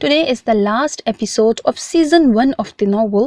Today is the last episode of season 1 of the novel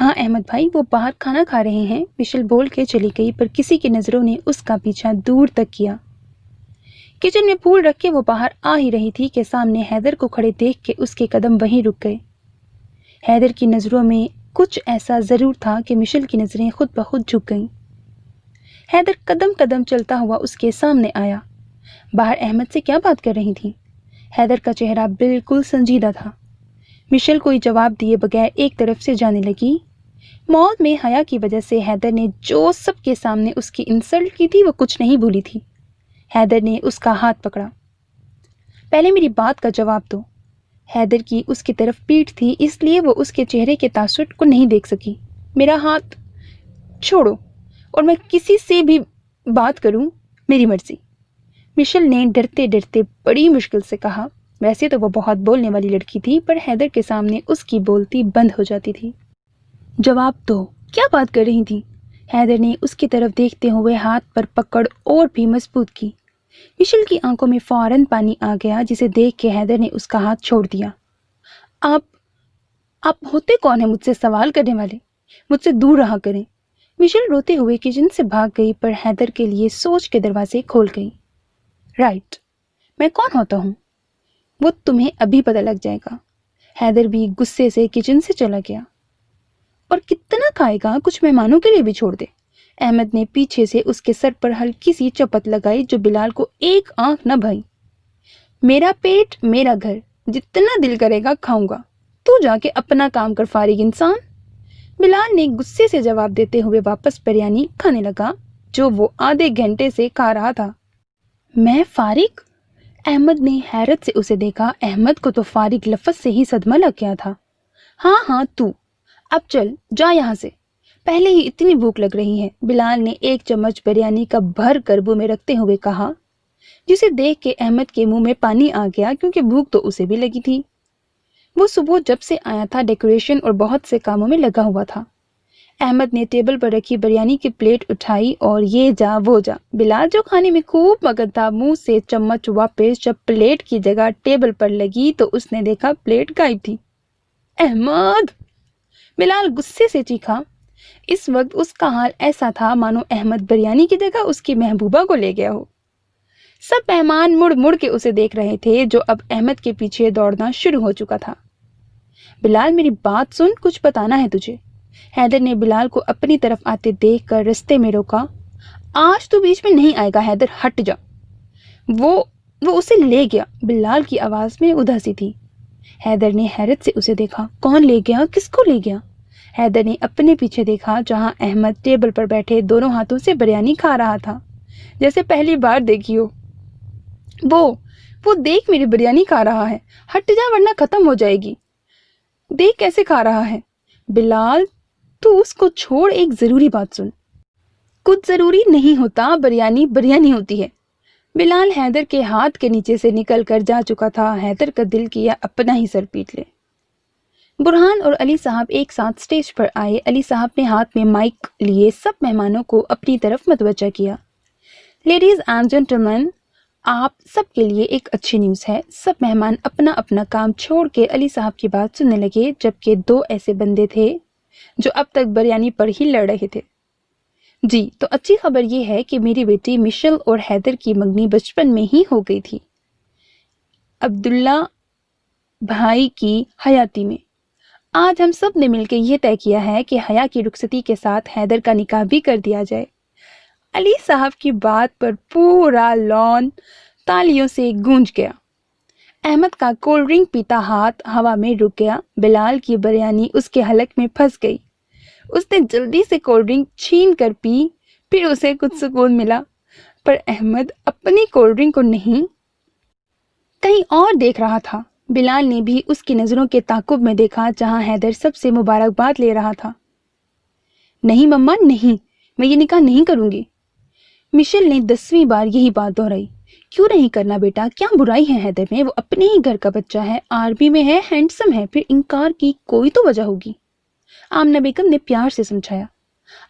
ہاں احمد بھائی، وہ باہر کھانا کھا رہے ہیں، مشل بول کے چلی گئی، پر کسی کی نظروں نے اس کا پیچھا دور تک کیا۔ کچن میں پھول رکھ کے وہ باہر آ ہی رہی تھی کہ سامنے حیدر کو کھڑے دیکھ کے اس کے قدم وہیں رک گئے۔ حیدر کی نظروں میں کچھ ایسا ضرور تھا کہ مشل کی نظریں خود بخود جھک گئیں۔ حیدر قدم قدم چلتا ہوا اس کے سامنے آیا۔ باہر احمد سے کیا بات کر رہی تھی؟ حیدر کا چہرہ بالکل سنجیدہ تھا۔ مشل کوئی جواب دیے بغیر ایک طرف سے جانے لگی۔ مال میں حیا کی وجہ سے حیدر نے جو سب کے سامنے اس کی انسلٹ کی تھی وہ کچھ نہیں بھولی تھی۔ حیدر نے اس کا ہاتھ پکڑا۔ پہلے میری بات کا جواب دو۔ حیدر کی اس کی طرف پیٹھ تھی، اس لیے وہ اس کے چہرے کے تاثر کو نہیں دیکھ سکی۔ میرا ہاتھ چھوڑو اور میں کسی سے بھی بات کروں میری مرضی، مشل نے ڈرتے ڈرتے بڑی مشکل سے کہا۔ ویسے تو وہ بہت بولنے والی لڑکی تھی، پر حیدر کے سامنے اس کی بولتی بند ہو جاتی تھی۔ جواب دو، کیا بات کر رہی تھی؟ حیدر نے اس کی طرف دیکھتے ہوئے ہاتھ پر پکڑ اور بھی مضبوط کی۔ مشل کی آنکھوں میں فوراً پانی آ گیا، جسے دیکھ کے حیدر نے اس کا ہاتھ چھوڑ دیا۔ آپ ہوتے کون ہیں مجھ سے سوال کرنے والے؟ مجھ سے دور رہا کریں۔ مشل روتے ہوئے کچن سے بھاگ گئی، پر حیدر کے لیے سوچ کے دروازے کھول گئی۔ رائٹ، میں کون ہوتا ہوں وہ تمہیں ابھی پتہ لگ جائے گا۔ حیدر بھی غصے سے کچن سے چلا گیا۔ اور کتنا کھائے گا؟ کچھ مہمانوں کے لیے بھی چھوڑ دے۔ احمد نے پیچھے سے اس کے سر پر ہلکی سی چپت لگائی جو بلال کو ایک آنکھ نہ بھائی۔ میرا پیٹ میرا گھر، جتنا دل کرے گا کھاؤں گا، تو جا کے اپنا کام کر فارغ انسان۔ بلال نے غصے سے جواب دیتے ہوئے واپس بریانی کھانے لگا جو وہ آدھے گھنٹے سے کھا رہا تھا۔ میں فارغ؟ احمد نے حیرت سے اسے دیکھا۔ احمد کو تو فارغ لفظ سے ہی صدمہ لگ گیا تھا۔ ہاں تو اب چل جا یہاں سے، پہلے ہی اتنی بھوک لگ رہی ہے، بلال نے ایک چمچ بریانی کا بھر کر منہ میں رکھتے ہوئے کہا، جسے دیکھ کے احمد کے منہ میں پانی آ گیا کیونکہ بھوک تو اسے بھی لگی تھی۔ وہ صبح جب سے آیا تھا ڈیکوریشن اور بہت سے کاموں میں لگا ہوا تھا۔ احمد نے ٹیبل پر رکھی بریانی کی پلیٹ اٹھائی اور یہ جا وہ جا۔ بلال جو کھانے میں خوب مگن تھا، منہ سے چمچ واپس جب پلیٹ کی جگہ ٹیبل پر لگی تو اس نے دیکھا پلیٹ غائب تھی۔ احمد! بلال غصے سے چیخا۔ اس وقت اس کا حال ایسا تھا مانو احمد بریانی کی جگہ اس کی محبوبہ کو لے گیا ہو۔ سب مہمان مڑ مڑ کے اسے دیکھ رہے تھے جو اب احمد کے پیچھے دوڑنا شروع ہو چکا تھا۔ بلال میری بات سن، کچھ بتانا ہے تجھے۔ حیدر نے بلال کو اپنی طرف آتے دیکھ کر رستے میں روکا۔ آج تو بیچ میں نہیں آئے گا حیدر، ہٹ جا۔ وہ اسے لے گیا، بلال کی آواز میں اداسی تھی۔ حیدر نے حیرت سے اسے دیکھا۔ کون لے گیا؟ کس کو لے گیا؟ حیدر نے اپنے پیچھے دیکھا جہاں احمد ٹیبل پر بیٹھے دونوں ہاتھوں سے بریانی کھا رہا تھا، جیسے پہلی بار دیکھی ہو۔ وہ دیکھ میری بریانی کھا رہا ہے، ہٹ جا ورنہ ختم ہو جائے گی۔ دیکھ کیسے کھا رہا ہے۔ بلال تو اس کو چھوڑ، ایک ضروری بات سن۔ کچھ ضروری نہیں ہوتا، بریانی بریانی ہوتی ہے۔ بلال حیدر کے ہاتھ کے نیچے سے نکل کر جا چکا تھا۔ حیدر کا دل کیا اپنا ہی سر پیٹ لے۔ برہان اور علی صاحب ایک ساتھ سٹیج پر آئے۔ علی صاحب نے ہاتھ میں مائک لیے سب مہمانوں کو اپنی طرف متوجہ کیا۔ لیڈیز اینڈ جنٹلمین، آپ سب کے لیے ایک اچھی نیوز ہے۔ سب مہمان اپنا اپنا کام چھوڑ کے علی صاحب کی بات سننے لگے، جبکہ دو ایسے بندے تھے جو اب تک بریانی پر ہی لڑ رہے تھے۔ جی تو اچھی خبر یہ ہے کہ میری بیٹی مشل اور حیدر کی منگنی بچپن میں ہی ہو گئی تھی، عبداللہ بھائی کی حیاتی میں۔ آج ہم سب نے مل کے یہ طے کیا ہے کہ حیا کی رخصتی کے ساتھ حیدر کا نکاح بھی کر دیا جائے۔ علی صاحب کی بات پر پورا لان تالیوں سے گونج گیا۔ احمد کا کولڈ ڈرنک پیتا ہاتھ ہوا میں رک گیا۔ بلال کی بریانی اس کے حلق میں پھنس گئی۔ اس نے جلدی سے کولڈ ڈرنک چھین کر پی، پھر اسے کچھ سکون ملا، پر احمد اپنی کولڈ ڈرنک کو نہیں کہیں اور دیکھ رہا تھا۔ بلال نے بھی اس کی نظروں کے تعاقب میں دیکھا جہاں حیدر سب سے مبارکباد لے رہا تھا۔ نہیں مما نہیں، میں یہ نکاح نہیں کروں گی۔ مشل نے 10ویں بار یہی بات دہرائی۔ کیوں نہیں کرنا بیٹا؟ کیا برائی ہے حیدر میں؟ وہ اپنے ہی گھر کا بچہ ہے، آرمی میں ہے، ہینڈسم ہے، پھر انکار کی کوئی تو وجہ ہوگی۔ آمنہ بیگم نے پیار سے سمجھایا۔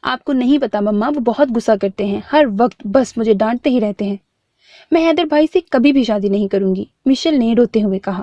آپ کو نہیں پتا مما، وہ بہت غصہ کرتے ہیں، ہر وقت بس مجھے ڈانٹتے ہی رہتے ہیں۔ میں حیدر بھائی سے کبھی بھی شادی نہیں کروں گی، مشل نے روتے ہوئے کہا۔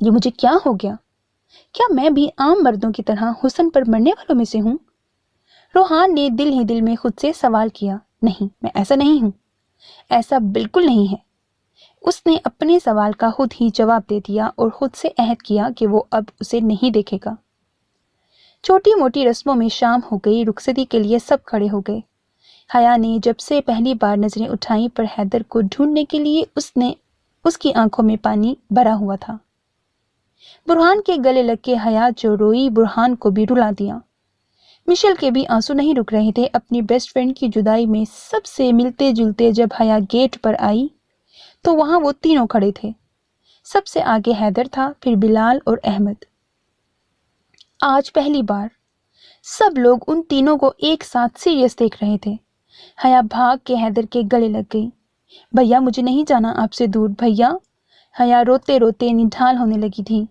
یہ مجھے کیا ہو گیا؟ کیا میں بھی عام مردوں کی طرح حسن پر مرنے والوں میں سے ہوں؟ روحان نے دل ہی دل میں خود سے سوال کیا۔ نہیں، میں ایسا نہیں ہوں، ایسا بالکل نہیں ہے۔ اس نے اپنے سوال کا خود ہی جواب دے دیا اور خود سے عہد کیا کہ وہ اب اسے نہیں دیکھے گا۔ چھوٹی موٹی رسموں میں شام ہو گئی، رخصتی کے لیے سب کھڑے ہو گئے۔ حیا نے جب سے پہلی بار نظریں اٹھائیں پر حیدر کو ڈھونڈنے کے لیے اس کی آنکھوں میں پانی بھرا ہوا تھا۔ برہان کے گلے لگ کے حیا جو روئی، برہان کو بھی رلا دیا۔ مشل کے بھی آنسو نہیں رک رہے تھے۔ اپنی بیسٹ فرینڈ کی جدائی میں سب سے ملتے جلتے جب حیا گیٹ پر آئی تو وہاں وہ تینوں کھڑے تھے۔ سب سے آگے حیدر تھا، پھر بلال اور احمد۔ آج پہلی بار سب لوگ ان تینوں کو ایک ساتھ سیریس دیکھ رہے تھے۔ حیا بھاگ کے حیدر کے گلے لگ گئی۔ بھیا مجھے نہیں جانا آپ سے دور، بھیا۔ حیا روتے روتے نڈھال ہونے لگی تھی۔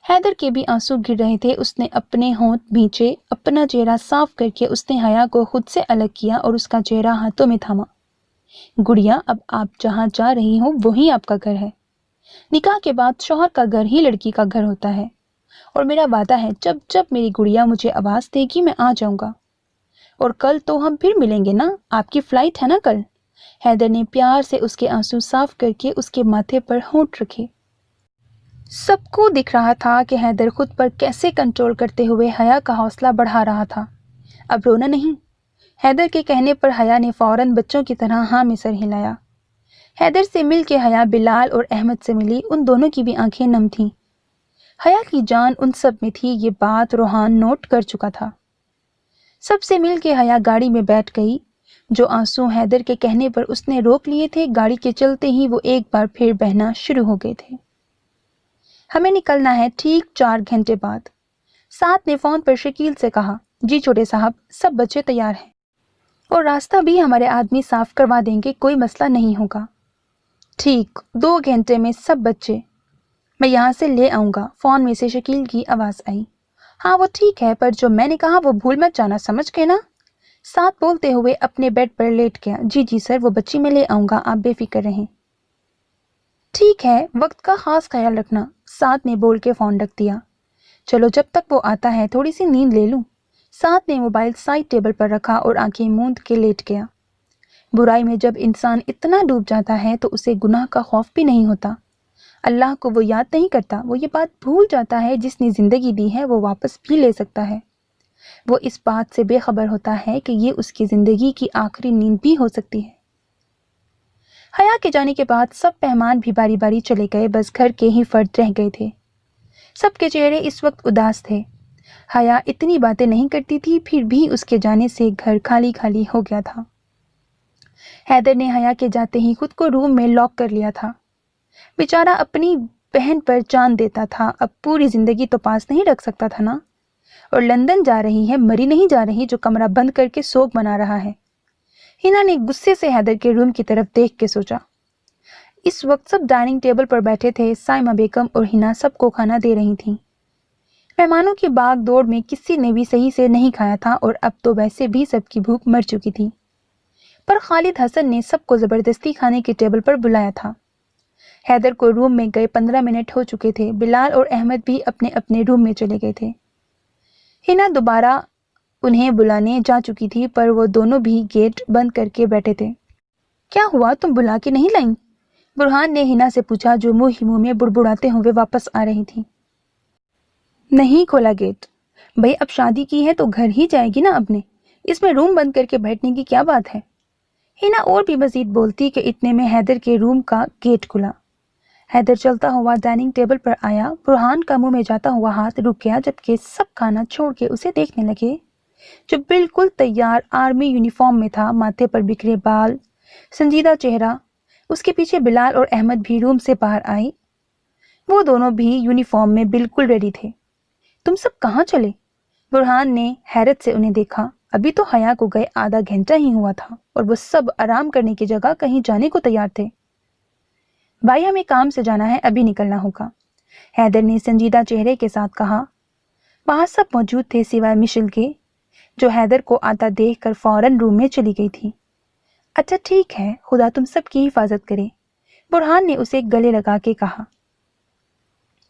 حیدر کے بھی آنسو گر رہے تھے۔ اس نے اپنے ہونٹ بھینچے، اپنا چہرہ صاف کر کے اس نے حیا کو خود سے الگ کیا اور اس کا چہرہ ہاتھوں میں تھاما۔ گڑیا، اب آپ جہاں جا رہی ہوں وہی آپ کا گھر ہے۔ نکاح کے بعد شوہر کا گھر ہی لڑکی کا گھر ہوتا ہے، اور میرا وعدہ ہے جب جب میری گڑیا مجھے آواز دے گی میں آ جاؤں گا۔ اور کل تو ہم پھر ملیں گے نا، آپ کی فلائٹ ہے نا کل؟ حیدر نے پیار سے اس کے آنسو صاف کر کے اس کے ماتھے پر ہونٹ رکھے۔ سب کو دکھ رہا تھا کہ حیدر خود پر کیسے کنٹرول کرتے ہوئے حیا کا حوصلہ بڑھا رہا تھا۔ اب رونا نہیں۔ حیدر کے کہنے پر حیا نے فوراً بچوں کی طرح ہاں میں سر ہلایا۔ حیدر سے مل کے حیا بلال اور احمد سے ملی، ان دونوں کی بھی آنکھیں نم تھیں۔ حیا کی جان ان سب میں تھی، یہ بات روحان نوٹ کر چکا تھا۔ سب سے مل کے حیا گاڑی میں بیٹھ گئی۔ جو آنسو حیدر کے کہنے پر اس نے روک لیے تھے، گاڑی کے چلتے ہی وہ ایک بار پھر بہنا شروع ہو گئے تھے۔ ہمیں نکلنا ہے ٹھیک 4 گھنٹے بعد، ساتھ نے فون پر شکیل سے کہا۔ جی چھوٹے صاحب، سب بچے تیار ہیں اور راستہ بھی ہمارے آدمی صاف کروا دیں گے، کوئی مسئلہ نہیں ہوگا۔ ٹھیک 2 گھنٹے میں سب بچے میں یہاں سے لے آؤں گا، فون میں سے شکیل کی آواز آئی۔ ہاں وہ ٹھیک ہے، پر جو میں نے کہا وہ بھول مت جانا، سمجھ گئے نا؟ ساتھ بولتے ہوئے اپنے بیڈ پر لیٹ گیا۔ جی جی سر، وہ بچی میں لے آؤں گا، آپ بے فکر رہیں۔ ٹھیک ہے، وقت کا خاص خیال رکھنا، ساتھ نے بول کے فون رکھ دیا۔ چلو جب تک وہ آتا ہے تھوڑی سی نیند لے لوں۔ ساتھ نے موبائل سائڈ ٹیبل پر رکھا اور آنکھیں موند کے لیٹ گیا۔ برائی میں جب انسان اتنا ڈوب جاتا ہے تو اسے گناہ کا خوف بھی نہیں ہوتا۔ اللہ کو وہ یاد نہیں کرتا، وہ یہ بات بھول جاتا ہے جس نے زندگی دی ہے وہ واپس بھی لے سکتا ہے۔ وہ اس بات سے بے خبر ہوتا ہے کہ یہ اس کی زندگی کی آخری نیند بھی ہو سکتی ہے۔ حیا کے جانے کے بعد سب مہمان بھی باری باری چلے گئے، بس گھر کے ہی فرد رہ گئے تھے۔ سب کے چہرے اس وقت اداس تھے۔ حیا اتنی باتیں نہیں کرتی تھی، پھر بھی اس کے جانے سے گھر خالی خالی ہو گیا تھا۔ حیدر نے حیا کے جاتے ہی خود کو روم میں لاک کر لیا تھا۔ بیچارہ اپنی بہن پر جان دیتا تھا، اب پوری زندگی تو پاس نہیں رکھ سکتا تھا نا۔ اور لندن جا رہی ہے، مری نہیں جا رہی جو کمرہ بند کر کے سوگ منا رہا ہے۔ ہنا نے غصے سے حیدر کے روم کی طرف دیکھ کے سوچا۔ اس وقت سب ڈائننگ ٹیبل پر بیٹھے تھے، سائمہ بیگم اور ہنا سب کو کھانا دے رہی تھیں۔ مہمانوں کی بھاگ دوڑ میں کسی نے بھی صحیح سے نہیں کھایا تھا اور اب تو ویسے بھی سب کی بھوک مر چکی تھی، پر خالد حسن نے سب کو زبردستی کھانے کی ٹیبل پر بلایا تھا۔ حیدر کو روم میں گئے 15 منٹ ہو چکے تھے۔ بلال اور احمد بھی اپنے اپنے روم میں چلے گئے تھے۔ ہنا دوبارہ انہیں بلانے جا چکی تھی، پر وہ دونوں بھی گیٹ بند کر کے بیٹھے تھے۔ کیا ہوا، تم بلا کے نہیں لائیں؟ برہان نے ہنا سے پوچھا جو منہ ہی منہ میں بڑبڑاتے ہوئے واپس آ رہی تھی۔ نہیں کھولا گیٹ، بھئی اب شادی کی ہے تو گھر ہی جائے گی نا اپنے، اس میں روم بند کر کے بیٹھنے کی کیا بات ہے؟ ہنا اور بھی مزید بولتی کہ اتنے میں حیدر کے روم کا گیٹ کھلا۔ حیدر چلتا ہوا ڈائننگ ٹیبل پر آیا۔ برہان کا منہ میں جاتا ہوا ہاتھ رک گیا، جبکہ سب کھانا چھوڑ کے اسے دیکھنے لگے، جو بالکل تیار آرمی یونیفارم میں تھا، ماتھے پر بکھرے بال، سنجیدہ چہرہ۔ اس کے پیچھے بلال اور احمد بھی روم سے باہر آئے، وہ دونوں بھی یونیفارم میں بالکل ریڈی تھے۔ تم سب کہاں چلے؟ برہان نے حیرت سے انہیں دیکھا۔ ابھی تو حیا کو گئے آدھا گھنٹہ ہی ہوا تھا اور وہ سب آرام کرنے کی جگہ کہیں جانے کو تیار تھے۔ بھائی ہمیں کام سے جانا ہے، ابھی نکلنا ہوگا، حیدر نے سنجیدہ چہرے کے ساتھ کہا۔ وہاں سب موجود تھے سوائے مشل کے، جو حیدر کو آتا دیکھ کر فوراً روم میں چلی گئی تھی۔ اچھا ٹھیک ہے، خدا تم سب کی حفاظت کرے، برہان نے اسے گلے لگا کے کہا۔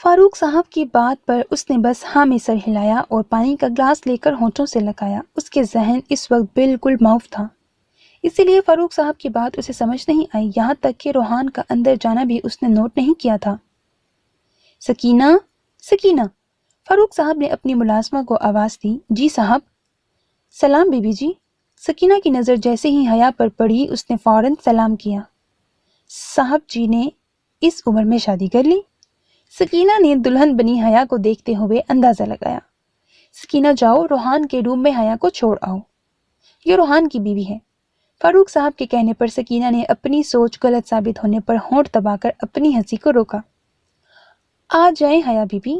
فاروق صاحب کی بات پر اس نے بس ہاں میں سر ہلایا اور پانی کا گلاس لے کر ہونٹوں سے لگایا۔ اس کے ذہن اس وقت بالکل معاف تھا، اسی لیے فاروق صاحب کی بات اسے سمجھ نہیں آئی، یہاں تک کہ روحان کا اندر جانا بھی اس نے نوٹ نہیں کیا تھا۔ سکینہ، سکینہ! فاروق صاحب نے اپنی ملازمہ کو آواز دی۔ جی صاحب۔ سلام بی بی جی۔ سکینہ کی نظر جیسے ہی حیا پر پڑی اس نے فوراً سلام کیا۔ صاحب جی نے اس عمر میں شادی کر لی؟ سکینہ نے دلہن بنی حیا کو دیکھتے ہوئے اندازہ لگایا۔ سکینہ جاؤ روحان کے روم میں حیا کو چھوڑ آؤ، یہ روحان کی بیوی ہے۔ فاروق صاحب کے کہنے پر سکینہ نے اپنی سوچ غلط ثابت ہونے پر ہونٹ دبا کر اپنی ہنسی کو روکا۔ آ جائیں حیا بی بی۔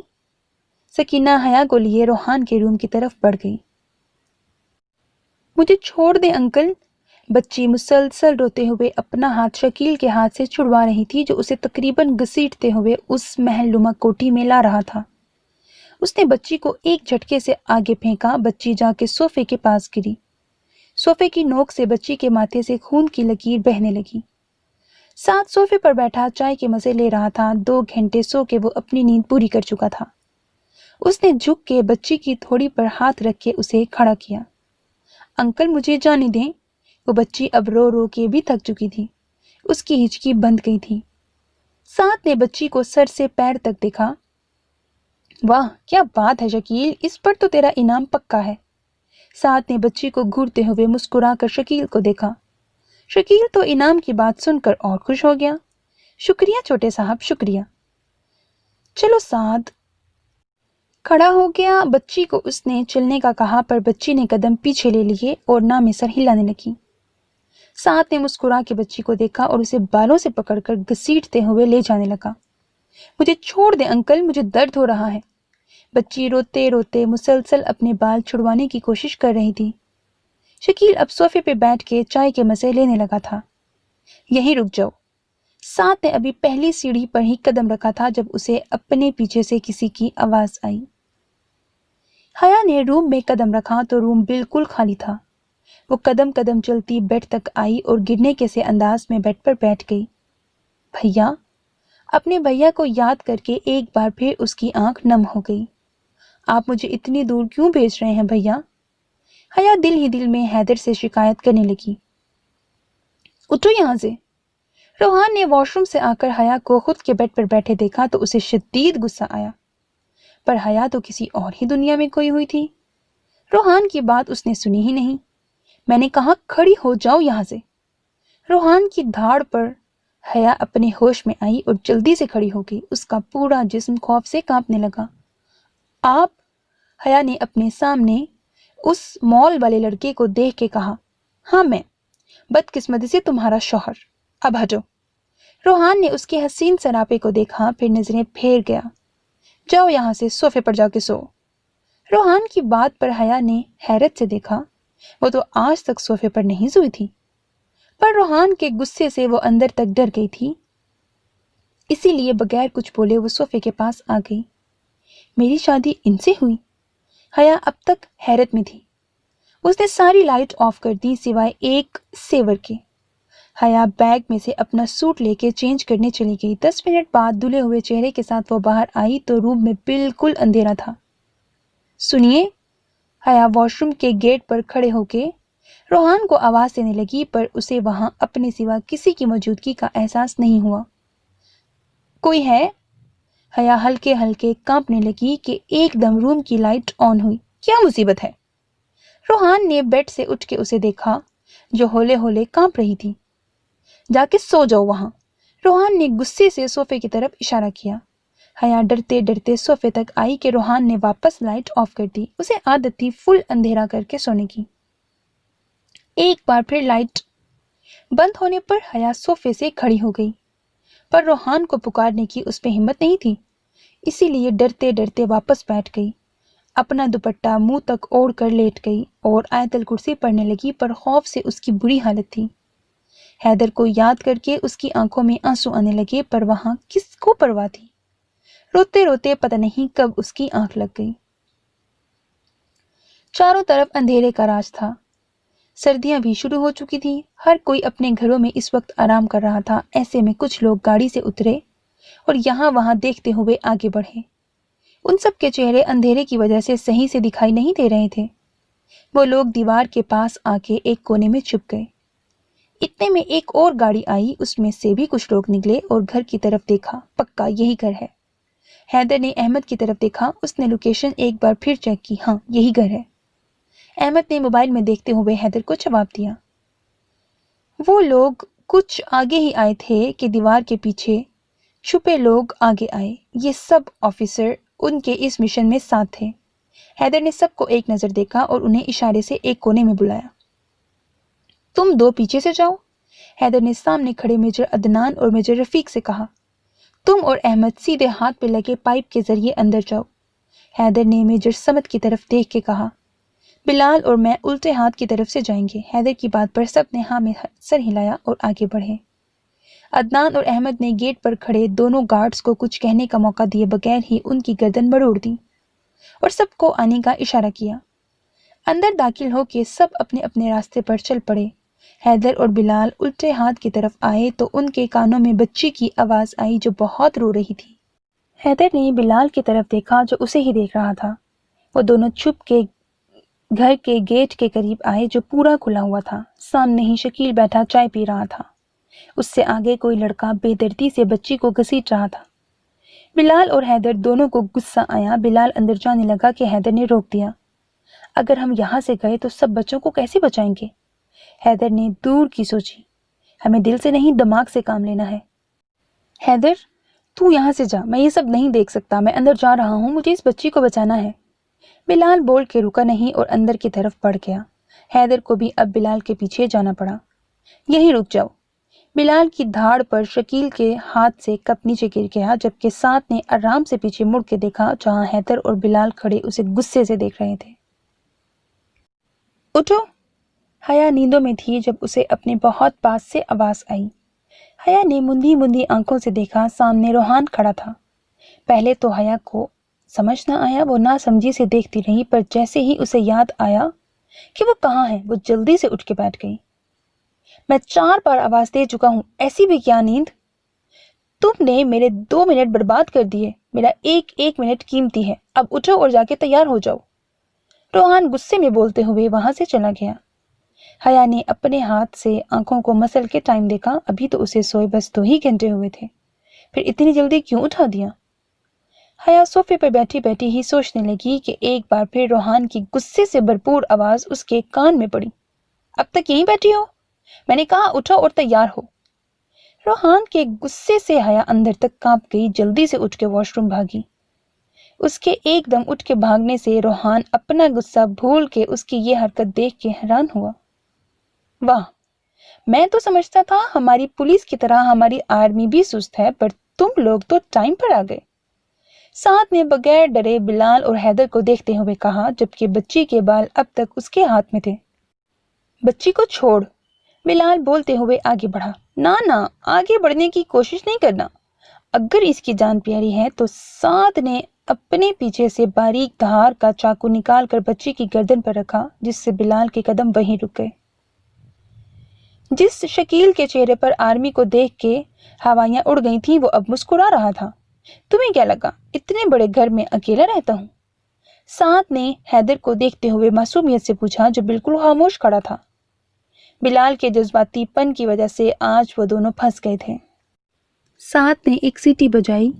سکینہ حیا کو لیے روحان کے روم کی طرف بڑھ گئی۔ مجھے چھوڑ دیں انکل۔ بچی مسلسل روتے ہوئے اپنا ہاتھ شکیل کے ہاتھ سے چھڑوا رہی تھی جو اسے تقریباً گھسیٹتے ہوئے اس محل نما کوٹھی میں لا رہا تھا۔ اس نے بچی کو ایک جھٹکے سے آگے پھینکا، بچی جا کے صوفے کے پاس گری۔ صوفے کی نوک سے بچی کے ماتھے سے خون کی لکیر بہنے لگی۔ ساتھ صوفے پر بیٹھا چائے کے مزے لے رہا تھا۔ 2 گھنٹے سو کے وہ اپنی نیند پوری کر چکا تھا۔ اس نے جھک کے بچی کی تھوڑی پر ہاتھ رکھ کے اسے کھڑا کیا۔ انکل مجھے جانے دیں۔ وہ بچی اب رو رو کے بھی تھک چکی تھی، اس کی ہچکی بند گئی تھی۔ ساتھ نے بچی کو سر سے پیر تک دیکھا۔ واہ کیا بات ہے شکیل، اس پر تو تیرا انعام پکا ہے۔ ساتھ نے بچی کو گھورتے ہوئے مسکرا کر شکیل کو دیکھا۔ شکیل تو انعام کی بات سن کر اور خوش ہو گیا۔ شکریہ چھوٹے صاحب، شکریہ۔ چلو سعد۔ کھڑا ہو گیا۔ بچی کو اس نے چلنے کا کہا پر بچی نے قدم پیچھے لے لیے اور نہ میں سر ہلانے لگی۔ ساتھ نے مسکرا کے بچی کو دیکھا اور اسے بالوں سے پکڑ کر گھسیٹتے ہوئے لے جانے لگا۔ مجھے چھوڑ دیں انکل، مجھے درد ہو رہا ہے۔ بچی روتے روتے مسلسل اپنے بال چھڑوانے کی کوشش کر رہی تھی۔ شکیل اب صوفے پہ بیٹھ کے چائے کے مزے لینے لگا تھا۔ یہیں رک جاؤ۔ ساتھ نے ابھی پہلی سیڑھی پر ہی قدم رکھا تھا جب اسے اپنے پیچھے سے کسی کی آواز آئی۔ حیا نے روم میں قدم رکھا تو روم بالکل خالی تھا۔ وہ قدم قدم چلتی بیڈ تک آئی اور گرنے کے سے انداز میں بیڈ پر بیٹھ گئی۔ بھیا! اپنے بھیا کو یاد کر کے ایک بار پھر اس کی آنکھ نم ہو گئی۔ آپ مجھے اتنی دور کیوں بھیج رہے ہیں بھیا؟ حیا دل ہی دل میں حیدر سے شکایت کرنے لگی۔ اٹھو یہاں سے۔ روحان نے واش روم سے آ کر حیا کو خود کے بیڈ پر بیٹھے دیکھا تو اسے شدید غصہ آیا، پر حیا تو کسی اور ہی دنیا میں کھوئی ہوئی تھی۔ روحان کی بات اس نے سنی ہی نہیں۔ میں نے کہا کھڑی ہو جاؤ یہاں سے۔ روحان کی دھاڑ پر حیا اپنے ہوش میں آئی اور جلدی سے کھڑی ہو گئی۔ اس کا پورا جسم خوف سے کانپنے لگا۔ آپ؟ حیا نے اپنے سامنے اس مال والے لڑکے کو دیکھ کے کہا۔ ہاں میں، بدقسمتی سے تمہارا شوہر۔ اب ہٹو۔ روحان نے اس کے حسین سراپے کو دیکھا پھر نظریں پھیر گیا۔ جاؤ یہاں سے، صوفے پر جا کے سو۔ روحان کی بات پر حیا نے حیرت سے دیکھا، وہ تو آج تک صوفے پر نہیں سوئی تھی، پر روحان کے غصے سے وہ اندر تک ڈر گئی تھی، اسی لیے بغیر کچھ بولے وہ صوفے کے پاس آ گئی۔ میری شادی ان سے ہوئی؟ حیا اب تک حیرت میں تھی۔ اس نے ساری لائٹ آف کر دی سوائے ایک سیور کے۔ حیا بیگ میں سے اپنا سوٹ لے کے چینج کرنے چلی گئی۔ 10 منٹ بعد دھلے ہوئے چہرے کے ساتھ وہ باہر آئی تو روم میں بالکل اندھیرا تھا۔ سنیے، حیا واش روم کے گیٹ پر کھڑے ہو کے روحان کو آواز دینے لگی پر اسے وہاں اپنے سوا کسی کی موجودگی کا احساس نہیں ہوا۔ کوئی ہے؟ حیا ہلکے ہلکے کانپنے لگی کہ ایک دم روم کی لائٹ آن ہوئی۔ کیا مصیبت ہے؟ روحان نے بیڈ سے اٹھ کے اسے دیکھا جو ہولے ہولے کانپ رہی تھی۔ جا کے سو جاؤ وہاں۔ روحان نے غصے سے صوفے کی طرف اشارہ کیا۔ حیا ڈرتے ڈرتے صوفے تک آئی کہ روحان نے واپس لائٹ آف کر دی۔ اسے عادت تھی فل اندھیرا کر کے سونے کی۔ ایک بار پھر لائٹ بند ہونے پر حیا صوفے سے کھڑی ہو گئی، پر روحان کو پکارنے کی اس پہ ہمت نہیں تھی، اسی لیے ڈرتے ڈرتے واپس بیٹھ گئی۔ اپنا دوپٹہ منہ تک اوڑھ کر لیٹ گئی اور آیت الکرسی پڑھنے لگی، پر خوف سے اس کی بری حالت تھی۔ حیدر کو یاد کر کے اس کی آنکھوں میں آنسو آنے لگے، پر وہاں کس کو پرواہ تھی؟ روتے روتے پتہ نہیں کب اس کی آنکھ لگ گئی۔ چاروں طرف اندھیرے کا راج تھا۔ سردیاں بھی شروع ہو چکی تھی۔ ہر کوئی اپنے گھروں میں اس وقت آرام کر رہا تھا۔ ایسے میں کچھ لوگ گاڑی سے اترے اور یہاں وہاں دیکھتے ہوئے آگے بڑھے۔ ان سب کے چہرے اندھیرے کی وجہ سے صحیح سے دکھائی نہیں دے رہے تھے۔ وہ لوگ دیوار کے پاس آ کے ایک کونے میں چھپ گئے۔ اتنے میں ایک اور گاڑی آئی، اس میں سے بھی کچھ لوگ نکلے اور گھر کی طرف دیکھا۔ پکا یہی گھر ہے۔ حیدر نے احمد کی طرف دیکھا، اس نے لوکیشن ایک بار پھر چیک کی۔ ہاں یہی گھر ہے۔ احمد نے موبائل میں دیکھتے ہوئے حیدر کو جواب دیا۔ وہ لوگ کچھ آگے ہی آئے تھے کہ دیوار کے پیچھے چھپے لوگ آگے آئے۔ یہ سب آفیسر ان کے اس مشن میں ساتھ تھے۔ حیدر نے سب کو ایک نظر دیکھا اور انہیں اشارے سے ایک کونے میں بلایا۔ تم دو پیچھے سے جاؤ۔ حیدر نے سامنے کھڑے میجر عدنان اور میجر رفیق سے کہا۔ تم اور احمد سیدھے ہاتھ پہ لگے پائپ کے ذریعے اندر جاؤ۔ حیدر نے میجر سمد کی طرف دیکھ کے کہا۔ بلال اور میں الٹے ہاتھ کی طرف سے جائیں گے۔ حیدر کی بات پر سب نے ہاں میں سر ہلایا اور آگے بڑھے۔ عدنان اور احمد نے گیٹ پر کھڑے دونوں گارڈز کو کچھ کہنے کا موقع دیے بغیر ہی ان کی گردن بڑوڑ دی اور سب کو آنے کا اشارہ کیا۔ اندر داخل ہو کے سب اپنے اپنے راستے پر چل پڑے۔ حیدر اور بلال الٹے ہاتھ کی طرف آئے تو ان کے کانوں میں بچی کی آواز آئی جو بہت رو رہی تھی۔ حیدر نے بلال کی طرف دیکھا جو اسے ہی دیکھ رہا تھا۔ وہ دونوں چھپ کے گھر کے گیٹ کے قریب آئے جو پورا کھلا ہوا تھا۔ سامنے ہی شکیل بیٹھا چائے پی رہا تھا۔ اس سے آگے کوئی لڑکا بے دردی سے بچی کو گھسیٹ رہا تھا۔ بلال اور حیدر دونوں کو غصہ آیا۔ بلال اندر جانے لگا کہ حیدر نے روک دیا۔ اگر ہم یہاں سے گئے تو سب بچوں کو کیسے بچائیں گے؟ حیدر نے دور کی سوچی۔ ہمیں دل سے نہیں دماغ سے کام لینا ہے۔ حیدر تو یہاں سے جا، میں یہ سب نہیں دیکھ سکتا، میں اندر جا رہا ہوں، مجھے اس بچی کو بچانا ہے۔ بلال بول کے رکا نہیں اور اندر کی طرف بڑھ گیا۔ حیدر کو بھی اب بلال کے پیچھے جانا پڑا۔ یہیں رک جاؤ۔ بلال کی دھاڑ پر شکیل کے ہاتھ سے کپ نیچے گر گیا جبکہ ساتھ نے آرام سے پیچھے مڑ کے دیکھا جہاں حیدر اور بلال کھڑے اسے غصے سے دیکھ رہے تھے۔ اٹھو۔ حیا نیندوں میں تھی جب اسے اپنے بہت پاس سے آواز آئی۔ حیا نے مندی مندی آنکھوں سے دیکھا، سامنے روحان کھڑا تھا۔ پہلے تو حیا کو سمجھ نہ آیا، وہ نہ سمجھی سے دیکھتی رہی، پر جیسے ہی اسے یاد آیا کہ وہ کہاں ہے وہ جلدی سے اٹھ کے بیٹھ گئی۔ میں 4 بار آواز دے چکا ہوں، ایسی بھی کیا نیند؟ تم نے میرے 2 منٹ برباد کر دیے، میرا ایک منٹ قیمتی ہے، اب اٹھو اور جا کے تیار ہو جاؤ۔ روحان غصے میں بولتے ہوئے وہاں سے چلا گیا۔ حیا نے اپنے ہاتھ سے آنکھوں کو مسل کے ٹائم دیکھا، ابھی تو اسے سوئے بس 2 ہی گھنٹے ہوئے تھے، پھر اتنی جلدی کیوں اٹھا دیا؟ حیا صوفے پر بیٹھی بیٹھی ہی سوچنے لگی کہ ایک بار پھر روحان کی غصے سے بھرپور آواز اس کے کان میں پڑی۔ اب تک یہیں بیٹھی ہو؟ میں نے کہا اٹھو اور تیار ہو۔ روحان کے غصے سے حیا اندر تک کانپ گئی، جلدی سے اٹھ کے واش روم بھاگی۔ اس کے ایک دم اٹھ کے بھاگنے سے روحان اپنا غصہ بھول کے اس کی یہ حرکت دیکھ کے حیران ہوا۔ واہ، میں تو سمجھتا تھا ہماری پولیس کی طرح ہماری آرمی بھی سست ہے، پر تم لوگ تو ٹائم پر آ گئے۔ ساتھ نے بغیر ڈرے بلال اور حیدر کو دیکھتے ہوئے کہا جبکہ بچی کے بال اب تک اس کے ہاتھ میں تھے۔ بچی کو چھوڑ، بلال بولتے ہوئے آگے بڑھا۔ نہ آگے بڑھنے کی کوشش نہیں کرنا، اگر اس کی جان پیاری ہے تو۔ ساتھ نے اپنے پیچھے سے باریک دھار کا چاقو نکال کر بچی کی گردن پر رکھا جس سے بلال کے قدم وہیں رک گئے۔ جس شکیل کے چہرے پر آرمی کو دیکھ کے ہوائیاں اڑ گئی تھیں وہ اب مسکرا رہا تھا۔ تمہیں کیا لگا اتنے بڑے گھر میں اکیلا رہتا ہوں؟ ساتھ نے حیدر کو دیکھتے ہوئے معصومیت سے پوچھا جو بالکل خاموش کھڑا تھا۔ بلال کے جذباتی پن کی وجہ سے آج وہ دونوں پھنس گئے تھے۔ ساتھ نے ایک سیٹی بجائی،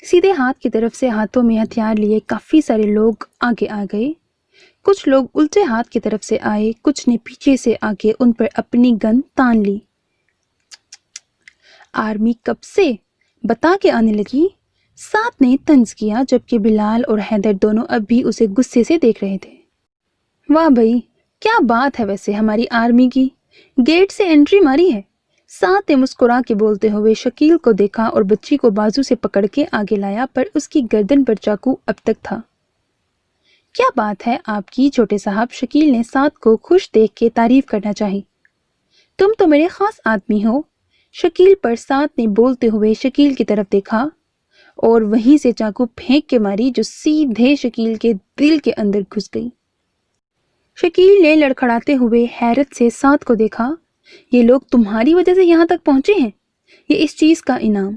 سیدھے ہاتھ کی طرف سے ہاتھوں میں ہتھیار لیے کافی سارے لوگ آگے آ گئے۔ کچھ لوگ الٹے ہاتھ کی طرف سے آئے، کچھ نے پیچھے سے آگے ان پر اپنی گن تان لی۔ آرمی کب سے بتا کے آنے لگی، ساتھ نے طنز کیا جبکہ بلال اور حیدر دونوں اب بھی اسے غصے سے دیکھ رہے تھے۔ واہ بھائی، کیا بات ہے ویسے ہماری آرمی کی، گیٹ سے انٹری ماری ہے۔ ساتھ نے مسکرا کے بولتے ہوئے شکیل کو دیکھا اور بچی کو بازو سے پکڑ کے آگے لایا، پر اس کی گردن پر چاقو اب تک تھا۔ کیا بات ہے آپ کی چھوٹے صاحب، شکیل نے ساتھ کو خوش دیکھ کے تعریف کرنا چاہی۔ تم تو میرے خاص آدمی ہو۔ شکیل پر ساتھ نے بولتے ہوئے شکیل کی طرف دیکھا اور وہیں سے چاقو پھینک کے ماری جو سیدھے شکیل کے دل کے اندر گھس گئی۔ شکیل نے لڑکھڑاتے ہوئے حیرت سے ساتھ کو دیکھا۔ یہ لوگ تمہاری وجہ سے یہاں تک پہنچے ہیں، یہ اس چیز کا انعام۔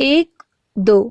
1 2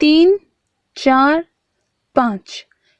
3 4 5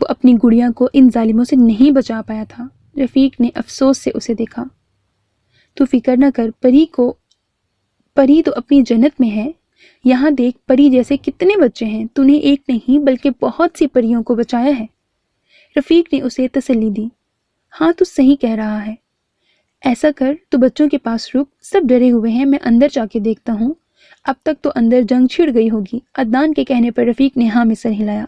وہ اپنی گڑیا کو ان ظالموں سے نہیں بچا پایا تھا۔ رفیق نے افسوس سے اسے دیکھا۔ تو فکر نہ کر، پری تو اپنی جنت میں ہے۔ یہاں دیکھ، پری جیسے کتنے بچے ہیں، تو نے ایک نہیں بلکہ بہت سی پریوں کو بچایا ہے۔ رفیق نے اسے تسلی دی۔ ہاں تو صحیح کہہ رہا ہے۔ ایسا کر، تو بچوں کے پاس رک، سب ڈرے ہوئے ہیں، میں اندر جا کے دیکھتا ہوں۔ اب تک تو اندر جنگ چھڑ گئی ہوگی۔ عدنان کے کہنے پر رفیق نے ہاں میں سر ہلایا۔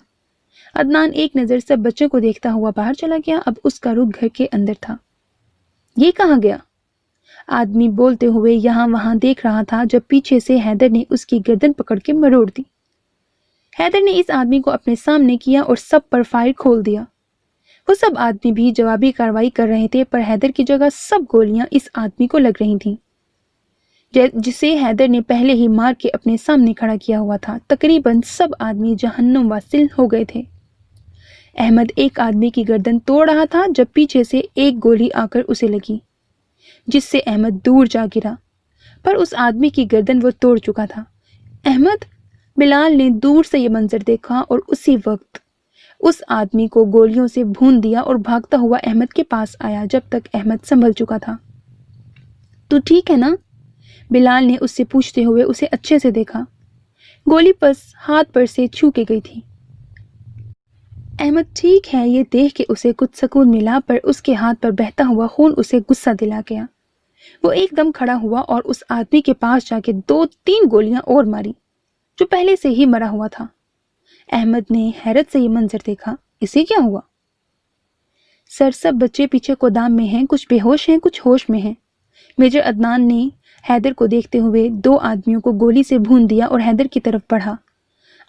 عدنان ایک نظر سب بچوں کو دیکھتا ہوا باہر چلا گیا۔ اب اس کا رخ گھر کے اندر تھا۔ یہ کہاں گیا؟ آدمی بولتے ہوئے یہاں وہاں دیکھ رہا تھا جب پیچھے سے حیدر نے اس کی گردن پکڑ کے مروڑ دی۔ حیدر نے اس آدمی کو اپنے سامنے کیا اور سب پر فائر کھول دیا۔ وہ سب آدمی بھی جوابی کارروائی کر رہے تھے، پر حیدر کی جگہ سب گولیاں اس آدمی کو لگ رہی تھیں جسے حیدر نے پہلے ہی مار کے اپنے سامنے کھڑا کیا ہوا تھا۔ تقریباً سب آدمی جہنم واصل ہو گئے تھے۔ احمد ایک آدمی کی گردن توڑ رہا تھا جب پیچھے سے ایک گولی آ کر اسے لگی، جس سے احمد دور جا گرا، پر اس آدمی کی گردن وہ توڑ چکا تھا۔ احمد! بلال نے دور سے یہ منظر دیکھا اور اسی وقت اس آدمی کو گولیوں سے بھون دیا اور بھاگتا ہوا احمد کے پاس آیا جب تک احمد سنبھل چکا تھا۔ تو ٹھیک ہے نا؟ بلال نے اس سے پوچھتے ہوئے اسے اچھے سے دیکھا۔ گولی بس ہاتھ پر سے چھو کے گئی تھی۔ احمد ٹھیک ہے، یہ دیکھ کے اسے کچھ سکون ملا، پر اس کے ہاتھ پر بہتا ہوا خون اسے غصہ دلا گیا۔ وہ ایک دم کھڑا ہوا اور اس آدمی کے پاس جا کے 2-3 گولیاں اور ماری جو پہلے سے ہی مرا ہوا تھا۔ احمد نے حیرت سے یہ منظر دیکھا۔ اسے کیا ہوا؟ سر، سب بچے پیچھے گودام میں ہیں، کچھ بے ہوش ہیں، کچھ ہوش میں ہیں۔ میجر عدنان نے حیدر کو دیکھتے ہوئے 2 آدمیوں کو گولی سے بھون دیا اور حیدر کی طرف بڑھا۔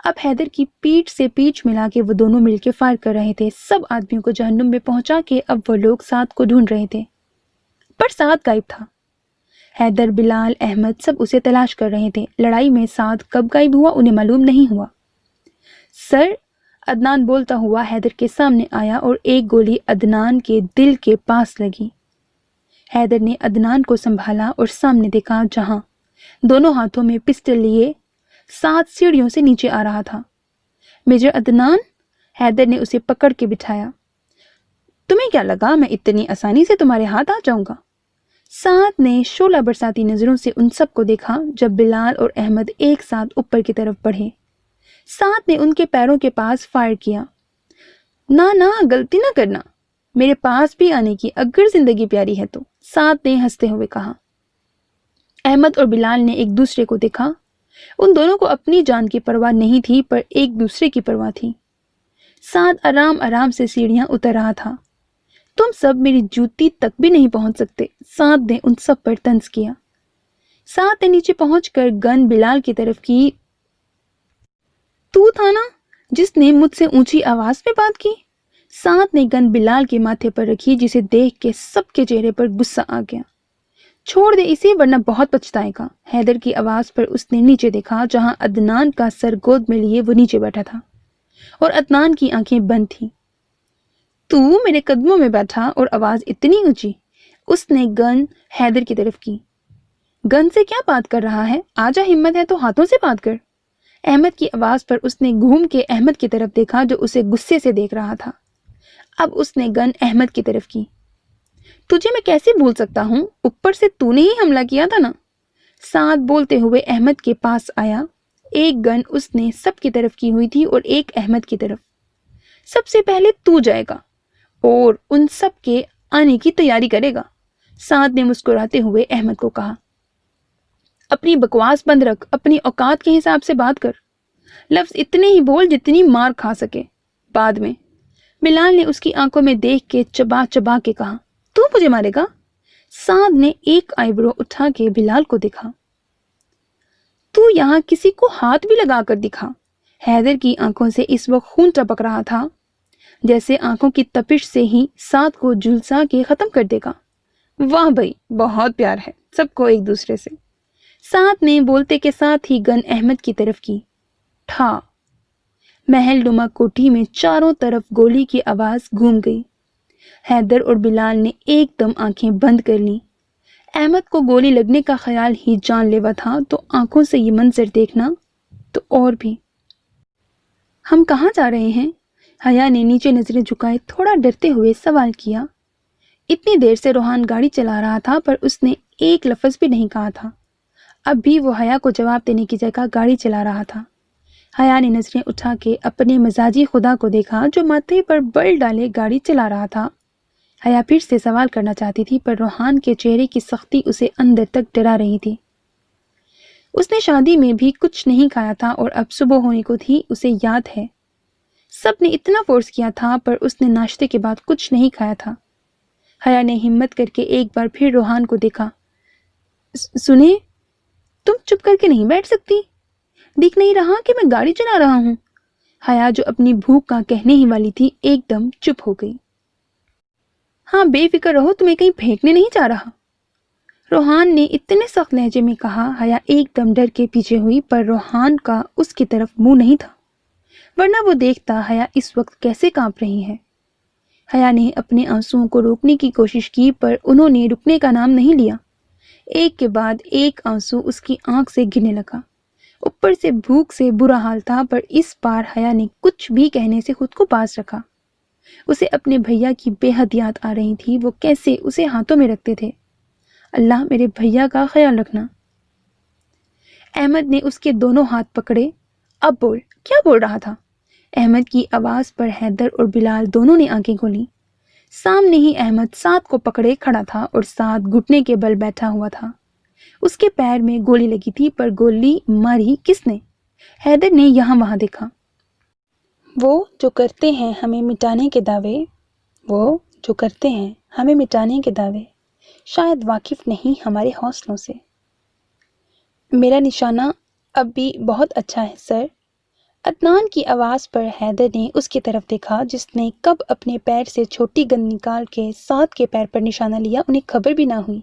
اب حیدر کی پیٹھ سے پیٹھ ملا کے وہ دونوں مل کے فائر کر رہے تھے۔ سب آدمیوں کو جہنم میں پہنچا کے اب وہ لوگ سعد کو ڈھونڈ رہے تھے، پر سعد غائب تھا۔ حیدر، بلال، احمد سب اسے تلاش کر رہے تھے۔ لڑائی میں سعد کب غائب ہوا انہیں معلوم نہیں ہوا۔ سر، عدنان بولتا ہوا حیدر کے سامنے آیا اور ایک گولی عدنان کے دل کے پاس لگی۔ حیدر نے عدنان کو سنبھالا اور سامنے دیکھا جہاں دونوں ہاتھوں میں پسٹل لیے سعد سیڑھیوں سے نیچے آ رہا تھا۔ میجر عدنان! حیدر نے اسے پکڑ کے بٹھایا۔ تمہیں کیا لگا میں اتنی آسانی سے تمہارے ہاتھ آ جاؤں گا؟ سعد نے شعلہ برساتی نظروں سے ان سب کو دیکھا جب بلال اور احمد ایک ساتھ اوپر کی طرف بڑھے۔ سعد نے ان کے پیروں کے پاس فائر کیا۔ نہ غلطی نہ کرنا، میرے پاس بھی آنے کی اگر زندگی پیاری ہے تو، سعد نے ہنستے ہوئے کہا۔ احمد اور بلال نے ایک دوسرے کو دیکھا۔ ان دونوں کو اپنی جان کی پرواہ نہیں تھی، پر ایک دوسرے کی پرواہ تھی۔ سعد آرام آرام سے سیڑھیاں اتر رہا تھا۔ تم سب میری جوتی تک بھی نہیں پہنچ سکتے، سعد نے ان سب پر طنز کیا۔ سعد نے نیچے پہنچ کر گن بلال کی طرف کی۔ تو تھا نا جس نے مجھ سے اونچی آواز میں بات کی؟ سعد نے گن بلال کے ماتھے پر رکھی، جسے دیکھ کے سب کے چہرے پر غصہ آ گیا۔ چھوڑ دے اسے ورنہ بہت پچھتائے گا۔ حیدر کی آواز پر اس نے نیچے دیکھا جہاں عدنان کا سر گود میں لیے وہ نیچے بیٹھا تھا اور عدنان کی آنکھیں بند تھیں۔ تو میرے قدموں میں بیٹھا اور آواز اتنی اونچی؟ اس نے گن حیدر کی طرف کی۔ گن سے کیا بات کر رہا ہے؟ آجا، ہمت ہے تو ہاتھوں سے بات کر۔ احمد کی آواز پر اس نے گھوم کے احمد کی طرف دیکھا جو اسے غصے سے دیکھ رہا تھا۔ اب اس نے گن احمد کی طرف کی۔ تجھے میں کیسے بھول سکتا ہوں؟ اوپر سے تو نے ہی حملہ کیا تھا نا؟ سعد بولتے ہوئے احمد کے پاس آیا۔ ایک گن اس نے سب کی طرف کی ہوئی تھی اور ایک احمد کی طرف۔ سب سے پہلے تو جائے گا اور ان سب کے آنے کی تیاری کرے گا، سعد نے مسکراتے ہوئے احمد کو کہا۔ اپنی بکواس بند رکھ، اپنی اوقات کے حساب سے بات کر، لفظ اتنے ہی بول جتنی مار کھا سکے بعد میں۔ بلال نے اس کی آنکھوں میں دیکھ کے چبا چبا کے کہا، تو مجھے مارے گا؟ سعد نے ایک آئی برو اٹھا کے بلال کو دیکھا۔ تو یہاں کسی کو ہاتھ بھی لگا کر دکھا۔ حیدر کی آنکھوں سے اس وقت خون ٹپک رہا تھا، جیسے آنکھوں کی تپش سے ہی سعد کو جھلسا کے ختم کر دے گا۔ واہ بھائی، بہت پیار ہے سب کو ایک دوسرے سے، سعد نے بولتے کے ساتھ ہی گن احمد کی طرف کی۔ ٹھا! محل نما کوٹھی میں چاروں طرف گولی کی آواز گھوم گئی۔ حیدر اور بلال نے ایک دم آنکھیں بند کر لیں۔ احمد کو گولی لگنے کا خیال ہی جان لیوا تھا، تو آنکھوں سے یہ منظر دیکھنا تو اور بھی۔ ہم کہاں جا رہے ہیں؟ حیا نے نیچے نظریں جھکائے تھوڑا ڈرتے ہوئے سوال کیا۔ اتنی دیر سے روحان گاڑی چلا رہا تھا پر اس نے ایک لفظ بھی نہیں کہا تھا۔ اب بھی وہ حیا کو جواب دینے کی جگہ گاڑی چلا رہا تھا۔ حیا نے نظریں اٹھا کے اپنے مزاجی خدا کو دیکھا جو ماتھے پر بل ڈالے گاڑی چلا رہا تھا۔ حیا پھر سے سوال کرنا چاہتی تھی پر روحان کے چہرے کی سختی اسے اندر تک ڈرا رہی تھی۔ اس نے شادی میں بھی کچھ نہیں کھایا تھا اور اب صبح ہونے کو تھی، اسے یاد ہے۔ سب نے اتنا فورس کیا تھا پر اس نے ناشتے کے بعد کچھ نہیں کھایا تھا۔ حیا نے ہمت کر کے ایک بار پھر روحان کو دیکھا۔ سنیں، تم چپ کر کے نہیں بیٹھ سکتی؟ دیکھ نہیں رہا کہ میں گاڑی چلا رہا ہوں؟ حیا جو اپنی بھوک کا کہنے ہی والی تھی ایک دم چپ ہو گئی۔ ہاں بے فکر رہو، تمہیں کہیں پھینکنے نہیں جا رہا، روحان نے اتنے سخت لہجے میں کہا۔ حیا ایک دم ڈر کے پیچھے ہوئی پر روحان کا اس کی طرف منہ نہیں تھا، ورنہ وہ دیکھتا حیا اس وقت کیسے کانپ رہی ہے۔ حیا نے اپنے آنسوؤں کو روکنے کی کوشش کی پر انہوں نے رکنے کا نام نہیں لیا۔ ایک کے بعد ایک آنسو اس کی آنکھ سے گرنے لگا۔ اوپر سے بھوک سے برا حال تھا پر اس بار حیا نے کچھ بھی کہنے سے خود کو باز رکھا۔ اسے اپنے بھیا کی بے حد یاد آ رہی تھی، وہ کیسے اسے ہاتھوں میں رکھتے تھے۔ اللہ میرے بھیا کا خیال رکھنا۔ احمد نے اس کے دونوں ہاتھ پکڑے۔ اب بول، کیا بول رہا تھا؟ احمد کی آواز پر حیدر اور بلال دونوں نے آنکھیں کھولیں۔ سامنے ہی احمد سعد کو پکڑے کھڑا تھا اور سعد گھٹنے کے بل بیٹھا ہوا تھا۔ اس کے پیر میں گولی لگی تھی پر گولی ماری کس نے؟ حیدر نے یہاں وہاں دیکھا۔ وہ جو کرتے ہیں ہمیں مٹانے کے دعوے، وہ جو کرتے ہیں ہمیں مٹانے کے دعوے، شاید واقف نہیں ہمارے حوصلوں سے۔ میرا نشانہ اب بھی بہت اچھا ہے سر۔ عدنان کی آواز پر حیدر نے اس کی طرف دیکھا جس نے کب اپنے پیر سے چھوٹی گن نکال کے سعد کے پیر پر نشانہ لیا، انہیں خبر بھی نہ ہوئی۔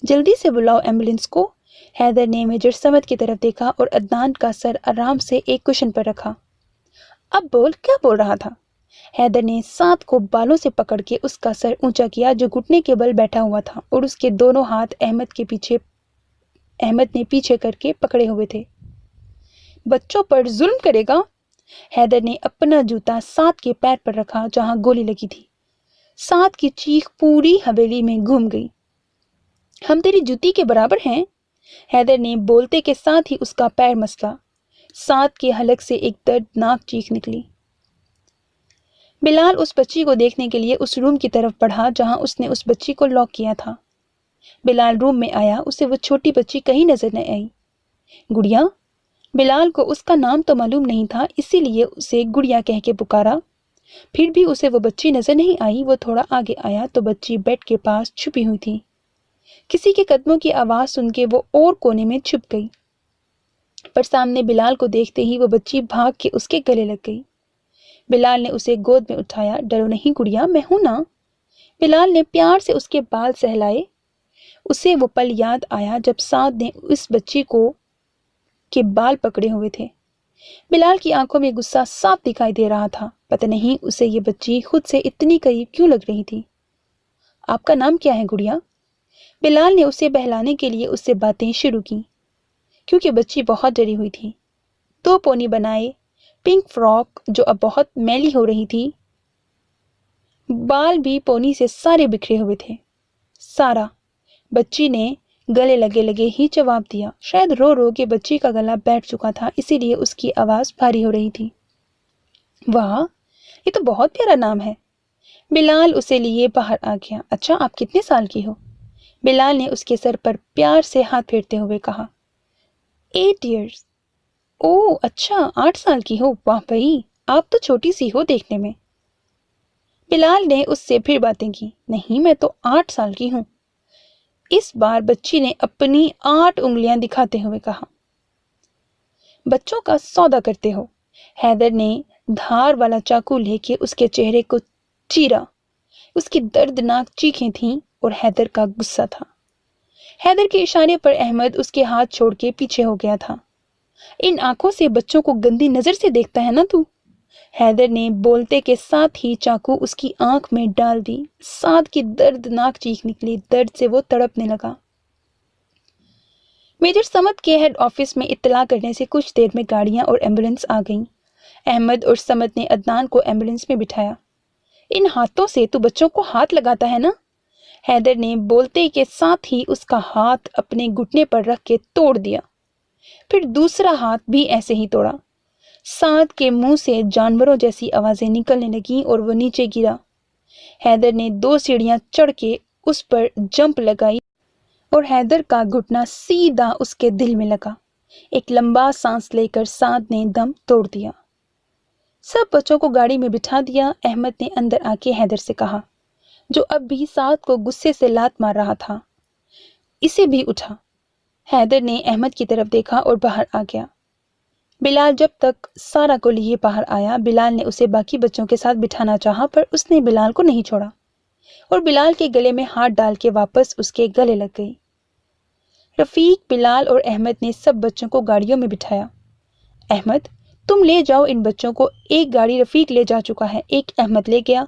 جلدی سے بلاؤ ایمبولینس کو۔ حیدر نے میجر سمد کی طرف دیکھا اور عدنان کا سر آرام سے ایک کشن پر رکھا۔ اب بول، کیا بول رہا تھا؟ حیدر نے سعد کو بالوں سے پکڑ کے اس کا سر اونچا کیا جو گھٹنے کے بل بیٹھا ہوا تھا اور اس کے دونوں ہاتھ احمد نے پیچھے کر کے پکڑے ہوئے تھے۔ بچوں پر ظلم کرے گا؟ حیدر نے اپنا جوتا سعد کے پیر پر رکھا جہاں گولی لگی تھی۔ سعد کی چیخ پوری حویلی میں گھوم گئی۔ ہم تیری جوتی کے برابر ہیں؟ حیدر نے بولتے کے ساتھ ہی اس کا پیر مسلا۔ سعد کے حلق سے ایک دردناک چیخ نکلی۔ بلال اس بچی کو دیکھنے کے لیے اس روم کی طرف بڑھا جہاں اس نے اس بچی کو لاک کیا تھا۔ بلال روم میں آیا، اسے وہ چھوٹی بچی کہیں نظر نہ آئی۔ گڑیا؟ بلال کو اس کا نام تو معلوم نہیں تھا، اسی لیے اسے گڑیا کہہ کے پکارا۔ پھر بھی اسے وہ بچی نظر نہیں آئی۔ وہ تھوڑا آگے آیا تو بچی بیڈ کے پاس چھپی ہوئی تھی۔ کسی کے قدموں کی آواز سن کے وہ اور کونے میں چھپ گئی، پر سامنے بلال کو دیکھتے ہی وہ بچی بھاگ کے اس کے گلے لگ گئی۔ بلال نے اسے گود میں اٹھایا۔ ڈرو نہیں گڑیا، میں ہوں نا۔ بلال نے پیار سے اس کے بال سہلائے۔ اسے وہ پل یاد آیا جب سعد نے اس بچی کے بال پکڑے ہوئے تھے۔ بلال کی آنکھوں میں غصہ صاف دکھائی دے رہا تھا۔ پتہ نہیں اسے یہ بچی خود سے اتنی قریب کیوں لگ رہی تھی۔ آپ کا نام کیا ہے گڑیا؟ بلال نے اسے بہلانے کے لیے اس سے باتیں شروع کی، کیونکہ بچی بہت ڈری ہوئی تھی۔ 2 پونی بنائے، پنک فراک جو اب بہت میلی ہو رہی تھی، بال بھی پونی سے سارے بکھرے ہوئے تھے۔ سارا، بچی نے گلے لگے لگے ہی جواب دیا۔ شاید رو رو کے بچی کا گلا بیٹھ چکا تھا، اسی لیے اس کی آواز بھاری ہو رہی تھی۔ واہ، یہ تو بہت پیارا نام ہے۔ بلال اسے لیے باہر آ گیا۔ اچھا، آپ کتنے سال کی ہو؟ بلال نے اس کے سر پر پیار سے ہاتھ پھیرتے ہوئے کہا۔ 8 ایئرز۔ اوہ اچھا، 8 سال کی ہو۔ واہ بھائی، آپ تو چھوٹی سی ہو دیکھنے میں۔ بلال نے اس سے پھر باتیں کی۔ نہیں، میں تو 8 سال کی ہوں۔ اس بار بچی نے اپنی 8 انگلیاں دکھاتے ہوئے کہا۔ بچوں کا سودا کرتے ہو؟ حیدر نے دھار والا چاقو لے کے اس کے چہرے کو چیرا۔ اس کی دردناک چیخیں تھیں اور حیدر کا غصہ تھا۔ حیدر کے اشارے پر احمد اس کے ہاتھ چھوڑ کے پیچھے ہو گیا تھا۔ ان آنکھوں سے بچوں کو گندی نظر سے دیکھتا ہے نا تو؟ حیدر نے بولتے کے ساتھ ہی چاقو اس کی آنکھ میں ڈال دی۔ سعد کی دردناک چیخ نکلی، درد سے وہ تڑپنے لگا۔ میجر سمد کے ہیڈ آفس میں اطلاع کرنے سے کچھ دیر میں گاڑیاں اور ایمبولینس آ گئیں۔ احمد اور سمد نے عدنان کو ایمبولینس میں بٹھایا۔ ان ہاتھوں سے تو بچوں کو ہاتھ لگاتا ہے نا؟ حیدر نے بولتے کے ساتھ ہی اس کا ہاتھ اپنے گھٹنے پر رکھ کے توڑ دیا، پھر دوسرا ہاتھ بھی ایسے ہی توڑا۔ سعد کے منہ سے جانوروں جیسی آوازیں نکلنے لگیں اور وہ نیچے گرا۔ حیدر نے 2 سیڑھیاں چڑھ کے اس پر جمپ لگائی اور حیدر کا گھٹنا سیدھا اس کے دل میں لگا۔ ایک لمبا سانس لے کر سعد نے دم توڑ دیا۔ سب بچوں کو گاڑی میں بٹھا دیا۔ احمد نے اندر آ کے حیدر سے کہا، جو اب بھی سعد کو غصے سے لات مار رہا تھا، اسے بھی اٹھا۔ حیدر نے احمد کی طرف دیکھا اور باہر آ گیا۔ بلال جب تک سارا کو لیے باہر آیا، بلال نے اسے باقی بچوں کے ساتھ بٹھانا چاہا، پر اس نے بلال کو نہیں چھوڑا اور بلال کے گلے میں ہاتھ ڈال کے واپس اس کے گلے لگ گئی۔ رفیق، بلال اور احمد نے سب بچوں کو گاڑیوں میں بٹھایا۔ احمد، تم لے جاؤ ان بچوں کو۔ ایک گاڑی رفیق لے جا چکا ہے، ایک احمد لے گیا۔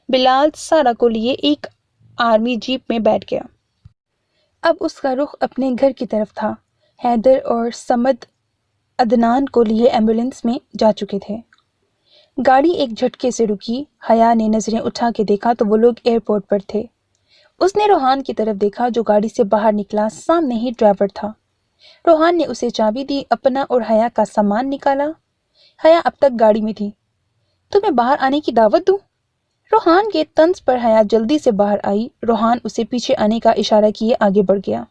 بلال سارا کو لیے ایک آرمی جیپ میں بیٹھ گیا۔ اب اس کا رخ اپنے گھر کی طرف تھا۔ حیدر اور سمد عدنان کو لیے ایمبولینس میں جا چکے تھے۔ گاڑی ایک جھٹکے سے رکی۔ حیا نے نظریں اٹھا کے دیکھا تو وہ لوگ ایئرپورٹ پر تھے۔ اس نے روحان کی طرف دیکھا جو گاڑی سے باہر نکلا، سامنے ہی ڈرائیور تھا۔ روحان نے اسے چابی دی، اپنا اور حیا کا سامان نکالا۔ حیا اب تک گاڑی میں تھی۔ تمہیں باہر آنے کی دعوت دوں؟ روحان کے طنز پر حیا جلدی سے باہر آئی۔ روحان اسے پیچھے آنے کا اشارہ کیے آگے بڑھ گیا۔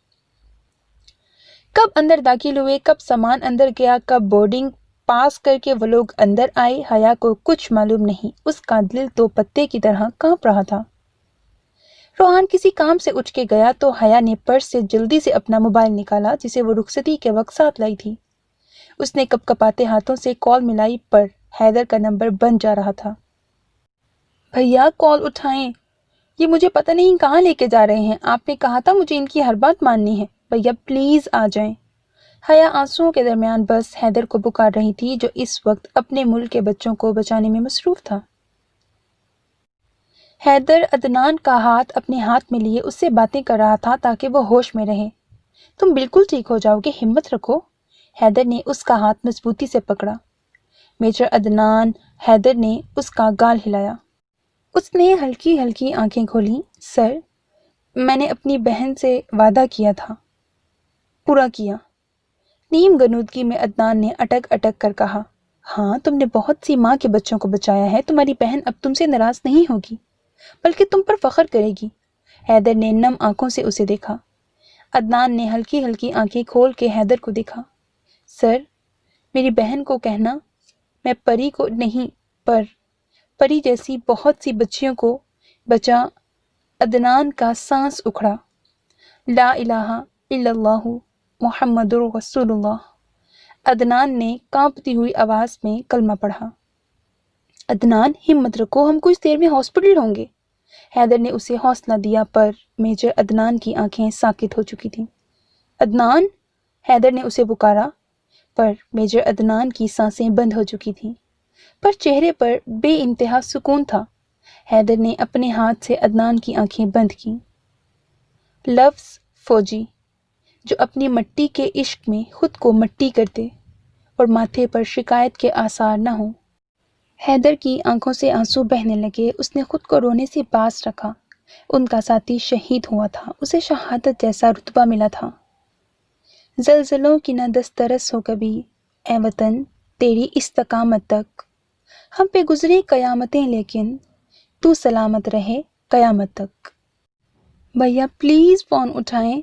کب اندر داخل ہوئے، کب سامان اندر گیا، کب بورڈنگ پاس کر کے وہ لوگ اندر آئے، حیا کو کچھ معلوم نہیں۔ اس کا دل تو پتے کی طرح کانپ رہا تھا۔ روحان کسی کام سے اٹھ کے گیا تو حیا نے پرس سے جلدی سے اپنا موبائل نکالا جسے وہ رخصتی کے وقت ساتھ لائی تھی۔ اس نے کپ کپاتے ہاتھوں سے کال ملائی پر حیدر کا نمبر بند جا رہا تھا۔ بھیا کال اٹھائیں، یہ مجھے پتہ نہیں کہاں لے کے جا رہے ہیں۔ آپ نے کہا تھا مجھے ان کی ہر بات ماننی ہے۔ بھیا پلیز آ جائیں۔ حیا آنسوؤں کے درمیان بس حیدر کو پکار رہی تھی جو اس وقت اپنے ملک کے بچوں کو بچانے میں مصروف تھا۔ حیدر عدنان کا ہاتھ اپنے ہاتھ میں لیے اس سے باتیں کر رہا تھا تاکہ وہ ہوش میں رہے۔ تم بالکل ٹھیک ہو جاؤ گے، ہمت رکھو۔ حیدر نے اس کا ہاتھ مضبوطی سے پکڑا۔ میجر عدنان، حیدر نے اس کا گال ہلایا۔ اس نے ہلکی ہلکی آنکھیں کھولیں۔ سر، میں نے اپنی بہن سے وعدہ کیا تھا، پورا کیا۔ نیم غنودگی میں عدنان نے اٹک اٹک کر کہا، ہاں تم نے بہت سی ماں کے بچوں کو بچایا ہے۔ تمہاری بہن اب تم سے ناراض نہیں ہوگی بلکہ تم پر فخر کرے گی۔ حیدر نے نم آنکھوں سے اسے دیکھا۔ عدنان نے ہلکی ہلکی آنکھیں کھول کے حیدر کو دیکھا۔ سر، میری بہن کو کہنا میں پری کو نہیں پر پری جیسی بہت سی بچیوں کو بچا۔ عدنان کا سانس اکھڑا۔ لا الہ الا اللہ محمد رسول اللہ۔ عدنان نے کانپتی ہوئی آواز میں کلمہ پڑھا۔ عدنان ہمت رکھو، ہم کچھ دیر میں ہاسپٹل ہوں گے۔ حیدر نے اسے حوصلہ دیا پر میجر عدنان کی آنکھیں ساکت ہو چکی تھیں۔ عدنان، حیدر نے اسے پکارا پر میجر عدنان کی سانسیں بند ہو چکی تھیں، پر چہرے پر بے انتہا سکون تھا۔ حیدر نے اپنے ہاتھ سے عدنان کی آنکھیں بند کیں۔ لفظ فوجی جو اپنی مٹی کے عشق میں خود کو مٹی کر دے اور ماتھے پر شکایت کے آثار نہ ہوں۔ حیدر کی آنکھوں سے آنسو بہنے لگے۔ اس نے خود کو رونے سے باز رکھا۔ ان کا ساتھی شہید ہوا تھا، اسے شہادت جیسا رتبہ ملا تھا۔ زلزلوں کی نہ دسترس ہو کبھی، اے وطن تیری استقامت تک۔ ہم پہ گزرے قیامتیں لیکن تو سلامت رہے قیامت تک۔ بھیا پلیز فون اٹھائیں۔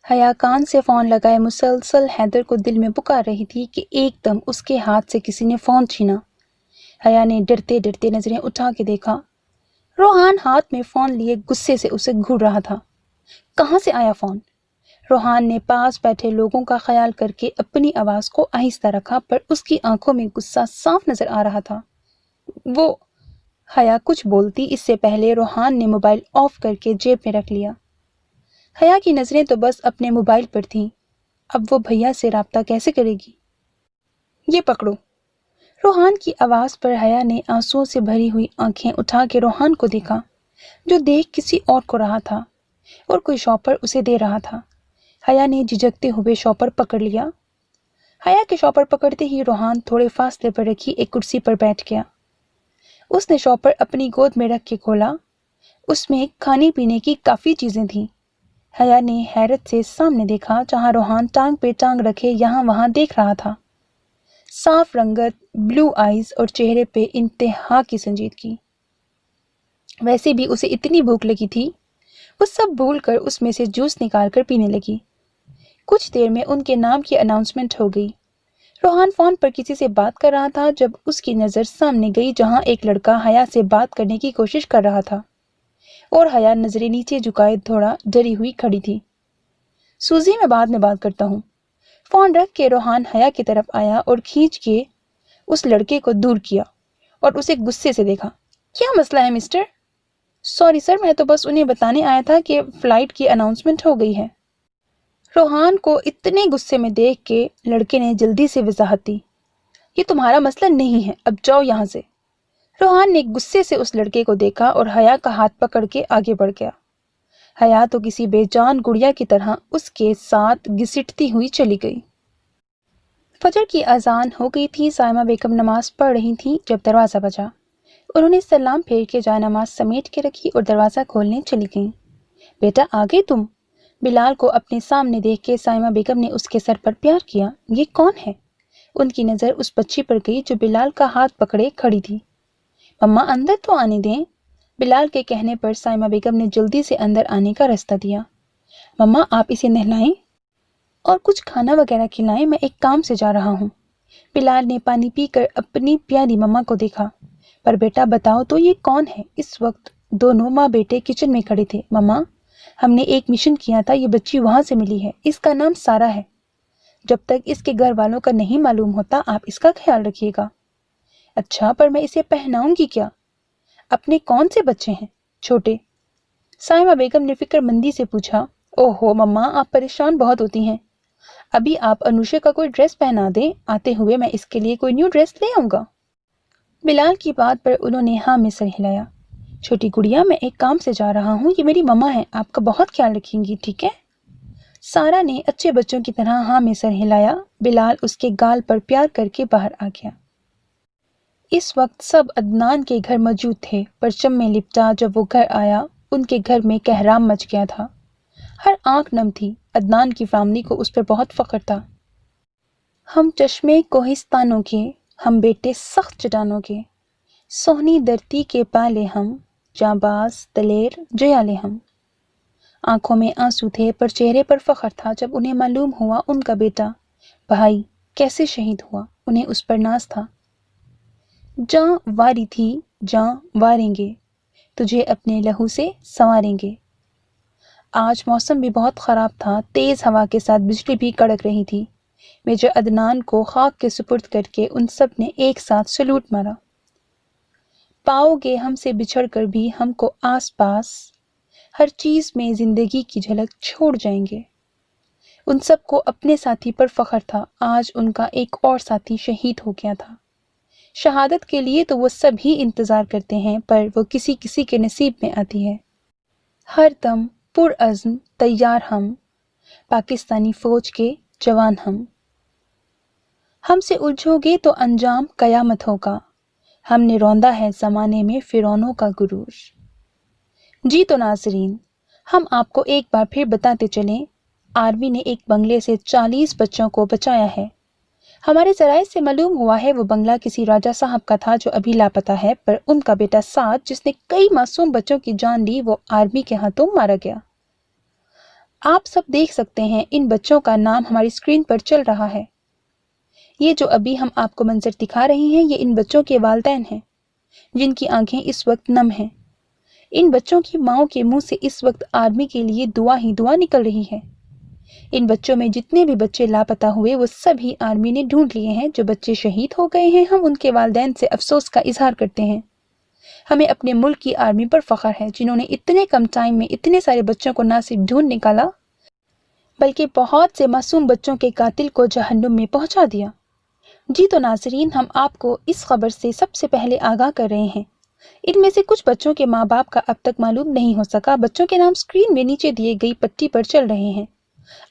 حیا کان سے فون لگائے مسلسل حیدر کو دل میں پکار رہی تھی کہ ایک دم اس کے ہاتھ سے کسی نے فون چھینا۔ حیا نے ڈرتے ڈرتے نظریں اٹھا کے دیکھا۔ روحان ہاتھ میں فون لیے غصے سے اسے گھور رہا تھا۔ کہاں سے آیا فون؟ روحان نے پاس بیٹھے لوگوں کا خیال کر کے اپنی آواز کو آہستہ رکھا پر اس کی آنکھوں میں غصہ صاف نظر آ رہا تھا۔ وہ حیا کچھ بولتی اس سے پہلے روحان نے موبائل آف کر کے جیب میں رکھ لیا۔ حیا کی نظریں تو بس اپنے موبائل پر تھیں۔ اب وہ بھیا سے رابطہ کیسے کرے گی؟ یہ پکڑو۔ روحان کی آواز پر حیا نے آنسوؤں سے بھری ہوئی آنکھیں اٹھا کے روحان کو دیکھا جو دیکھ کسی اور کو رہا تھا اور کوئی شاپر اسے دے رہا تھا۔ حیا نے جھجکتے ہوئے شاپر پکڑ لیا۔ حیا کے شاپر پکڑتے ہی روحان تھوڑے فاصلے پر رکھی ایک کرسی پر بیٹھ گیا۔ اس نے شاپر اپنی گود میں رکھ کے کھولا۔ اس میں کھانے پینے کی کافی چیزیں تھیں۔ حیا نے حیرت سے سامنے دیکھا جہاں روحان ٹانگ پہ ٹانگ رکھے یہاں وہاں دیکھ رہا تھا۔ صاف رنگت، بلو آئیز اور چہرے پہ انتہا کی سنجیدگی۔ ویسے بھی اسے اتنی بھوک لگی تھی، وہ سب بھول کر اس میں سے جوس نکال کر پینے لگی۔ کچھ دیر میں ان کے نام کی اناؤنسمنٹ ہو گئی۔ روحان فون پر کسی سے بات کر رہا تھا جب اس کی نظر سامنے گئی جہاں ایک لڑکا حیا سے بات کرنے کی کوشش کر رہا تھا اور حیا نظریں نیچے جھکائے تھوڑا ڈری ہوئی کھڑی تھی۔ سوزی، میں بعد میں بات کرتا ہوں۔ فون رکھ کے روحان حیا کی طرف آیا اور کھینچ کے اس لڑکے کو دور کیا اور اسے غصے سے دیکھا۔ کیا مسئلہ ہے مسٹر؟ سوری سر، میں تو بس انہیں بتانے آیا تھا کہ فلائٹ کی اناؤنسمنٹ ہو گئی ہے۔ روحان کو اتنے غصے میں دیکھ کے لڑکے نے جلدی سے وضاحت دی۔ یہ تمہارا مسئلہ نہیں ہے، اب جاؤ یہاں سے۔ روحان نے غصے سے اس لڑکے کو دیکھا اور حیا کا ہاتھ پکڑ کے آگے بڑھ گیا۔ حیا تو کسی بے جان گڑیا کی طرح اس کے ساتھ گھسٹتی ہوئی چلی گئی۔ فجر کی اذان ہو گئی تھی۔ سائمہ بیگم نماز پڑھ رہی تھی جب دروازہ بجا۔ انہوں نے سلام پھیر کے جائے نماز سمیٹ کے رکھی اور دروازہ کھولنے چلی گئیں۔ بیٹا آ گئے تم؟ بلال کو اپنے سامنے دیکھ کے سائمہ بیگم نے اس کے سر پر پیار کیا۔ یہ کون ہے؟ ان کی نظر اس بچی پر گئی جو بلال کا ہاتھ پکڑے کھڑی تھی۔ مما اندر تو آنے دیں۔ بلال کے کہنے پر سائمہ بیگم نے جلدی سے اندر آنے کا راستہ دیا۔ مما آپ اسے نہلائیں اور کچھ کھانا وغیرہ کھلائیں، میں ایک کام سے جا رہا ہوں۔ بلال نے پانی پی کر اپنی پیاری مما کو دیکھا۔ پر بیٹا بتاؤ تو یہ کون ہے؟ اس وقت دونوں ماں بیٹے کچن میں کھڑے تھے۔ مما ہم نے ایک مشن کیا تھا، یہ بچی وہاں سے ملی ہے، اس کا نام سارا ہے۔ جب تک اس کے گھر والوں کا نہیں معلوم ہوتا آپ اس کا خیال رکھیے گا۔ اچھا، پر میں اسے پہناؤں گی کیا؟ اپنے کون سے بچے ہیں؟ چھوٹے؟ سائمہ بیگم نے فکر مندی سے پوچھا۔ اوہو مما آپ پریشان بہت ہوتی ہیں، ابھی آپ انوشا کا کوئی ڈریس پہنا دیں، آتے ہوئے میں اس کے لیے کوئی نیو ڈریس لے آؤں گا۔ بلال کی بات پر انہوں نے ہاں میں سر ہلایا۔ چھوٹی گڑیا میں ایک کام سے جا رہا ہوں، یہ میری مما ہے، آپ کا بہت خیال رکھیں گی، ٹھیک ہے؟ سارا نے اچھے بچوں کی طرح ہاں میں سر ہلایا۔ بلال اس کے گال پر پیار کر کے باہر آ گیا۔ اس وقت سب عدنان کے گھر موجود تھے۔ پرچم میں لپٹا جب وہ گھر آیا ان کے گھر میں کہرام مچ گیا تھا۔ ہر آنکھ نم تھی۔ عدنان کی فیملی کو اس پر بہت فخر تھا۔ ہم چشمے کوہستانوں کے، ہم بیٹے سخت چٹانوں کے، سونی دھرتی کے پالے ہم، جانباز دلیر جیالے ہم۔ آنکھوں میں آنسو تھے پر چہرے پر فخر تھا جب انہیں معلوم ہوا ان کا بیٹا بھائی کیسے شہید ہوا۔ انہیں اس پر ناز تھا۔ جاں واری تھی، جاں واریں گے، تجھے اپنے لہو سے سنواریں گے۔ آج موسم بھی بہت خراب تھا، تیز ہوا کے ساتھ بجلی بھی کڑک رہی تھی۔ میجر عدنان کو خاک کے سپرد کر کے ان سب نے ایک ساتھ سلوٹ مارا۔ پاؤ گے ہم سے بچھڑ کر بھی ہم کو آس پاس، ہر چیز میں زندگی کی جھلک چھوڑ جائیں گے۔ ان سب کو اپنے ساتھی پر فخر تھا۔ آج ان کا ایک اور ساتھی شہید ہو گیا تھا۔ شہادت کے لیے تو وہ سب ہی انتظار کرتے ہیں پر وہ کسی کسی کے نصیب میں آتی ہے۔ ہر دم پرعزم تیار ہم، پاکستانی فوج کے جوان ہم سے الجھو گے تو انجام قیامت ہوگا، ہم نے روندا ہے زمانے میں فرعونوں کا غرور۔ جی تو ناظرین، ہم آپ کو ایک بار پھر بتاتے چلیں، آرمی نے ایک بنگلے سے 40 بچوں کو بچایا ہے۔ ہمارے ذرائع سے معلوم ہوا ہے وہ بنگلہ کسی راجہ صاحب کا تھا جو ابھی لاپتہ ہے، پر ان کا بیٹا سعد جس نے کئی معصوم بچوں کی جان لی وہ آرمی کے ہاتھوں مارا گیا۔ آپ سب دیکھ سکتے ہیں ان بچوں کا نام ہماری اسکرین پر چل رہا ہے۔ یہ جو ابھی ہم آپ کو منظر دکھا رہے ہیں یہ ان بچوں کے والدین ہیں جن کی آنکھیں اس وقت نم ہیں۔ ان بچوں کی ماؤں کے منہ سے اس وقت آرمی کے لیے دعا ہی دعا نکل رہی ہے۔ ان بچوں میں جتنے بھی بچے لاپتہ ہوئے وہ سب ہی آرمی نے ڈھونڈ لیے ہیں۔ جو بچے شہید ہو گئے ہیں ہم ان کے والدین سے افسوس کا اظہار کرتے ہیں۔ ہمیں اپنے ملک کی آرمی پر فخر ہے جنہوں نے اتنے کم ٹائم میں اتنے سارے بچوں کو نہ صرف ڈھونڈ نکالا بلکہ بہت سے معصوم بچوں کے قاتل کو جہنم میں پہنچا دیا۔ جی تو ناظرین، ہم آپ کو اس خبر سے سب سے پہلے آگاہ کر رہے ہیں۔ ان میں سے کچھ بچوں کے ماں باپ کا اب تک معلوم نہیں ہو سکا۔ بچوں کے نام سکرین میں نیچے دیے گئی پٹی پر چل رہے ہیں۔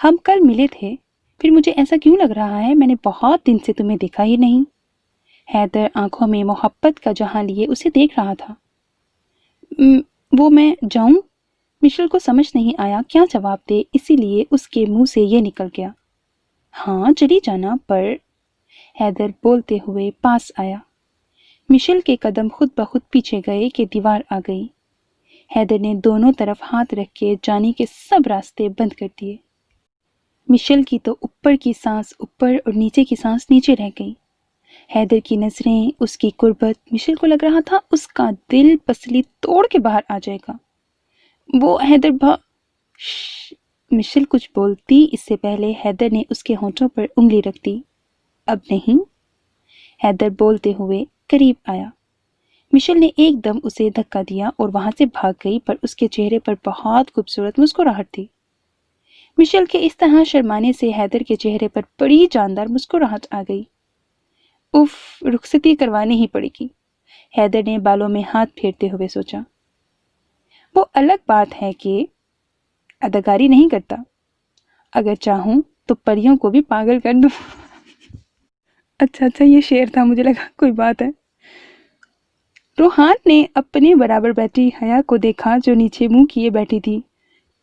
ہم کل ملے تھے، پھر مجھے ایسا کیوں لگ رہا ہے میں نے بہت دن سے تمہیں دیکھا ہی نہیں؟ حیدر آنکھوں میں محبت کا جہاں لیے اسے دیکھ رہا تھا۔ وہ میں جاؤں؟ مشل کو سمجھ نہیں آیا کیا جواب دے، اسی لیے اس کے منہ سے یہ نکل گیا، ہاں چلی جانا۔ پر حیدر بولتے ہوئے پاس آیا۔ مشل کے قدم خود بخود پیچھے گئے کہ دیوار آ گئی۔ حیدر نے دونوں طرف ہاتھ رکھ کے جانے کے سب راستے بند کر دیے۔ مشل کی تو اوپر کی سانس اوپر اور نیچے کی سانس نیچے رہ گئی۔ حیدر کی نظریں، اس کی قربت، مشل کو لگ رہا تھا اس کا دل پسلی توڑ کے باہر آ جائے گا۔ وہ حیدر مشل کچھ بولتی اس سے پہلے حیدر نے اس کے ہونٹوں پر انگلی رکھ دی۔ اب نہیں۔ حیدر بولتے ہوئے قریب آیا۔ مشل نے ایک دم اسے دھکا دیا اور وہاں سے بھاگ گئی، پر اس کے چہرے پر بہت خوبصورت مسکراہٹ تھی۔ مشل کے اس طرح شرمانے سے حیدر کے چہرے پر بڑی جاندار مسکراہٹ آ گئی۔ اف، رخصتی کروانی ہی پڑے گی، حیدر نے بالوں میں ہاتھ پھیرتے ہوئے سوچا۔ وہ الگ بات ہے کہ اداکاری نہیں کرتا، اگر چاہوں تو پریوں کو بھی پاگل کر دوں۔ اچھا یہ شعر تھا، مجھے لگا کوئی بات ہے۔ روحان نے اپنے برابر بیٹھی حیا کو دیکھا جو نیچے منہ کیے بیٹھی تھی۔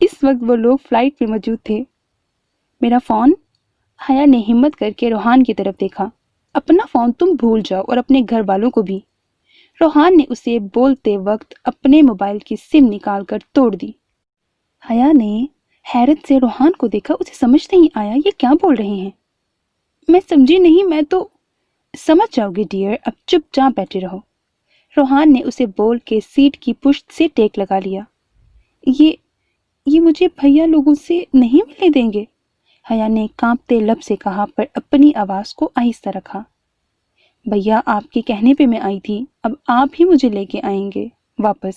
اس وقت وہ لوگ فلائٹ میں موجود تھے۔ میرا فون؟ حیا نے ہمت کر کے روحان کی طرف دیکھا۔ اپنا فون تم بھول جاؤ اور اپنے گھر والوں کو بھی۔ روحان نے اسے بولتے وقت اپنے موبائل کی سم نکال کر توڑ دی۔ حیا نے حیرت سے روحان کو دیکھا، اسے سمجھ نہیں آیا یہ کیا بول رہے ہیں۔ میں سمجھی نہیں، میں تو… سمجھ جاؤ گے ڈیئر، اب چپ چاپ بیٹھے رہو۔ روحان نے اسے بول کے سیٹ کی پشت سے ٹیک لگا لیا۔ یہ مجھے بھیا لوگوں سے نہیں ملنے دیں گے، حیا نے کانپتے لب سے کہا، پر اپنی آواز کو آہستہ رکھا۔ بھیا آپ کے کہنے پہ میں آئی تھی، اب آپ ہی مجھے لے کے آئیں گے واپس۔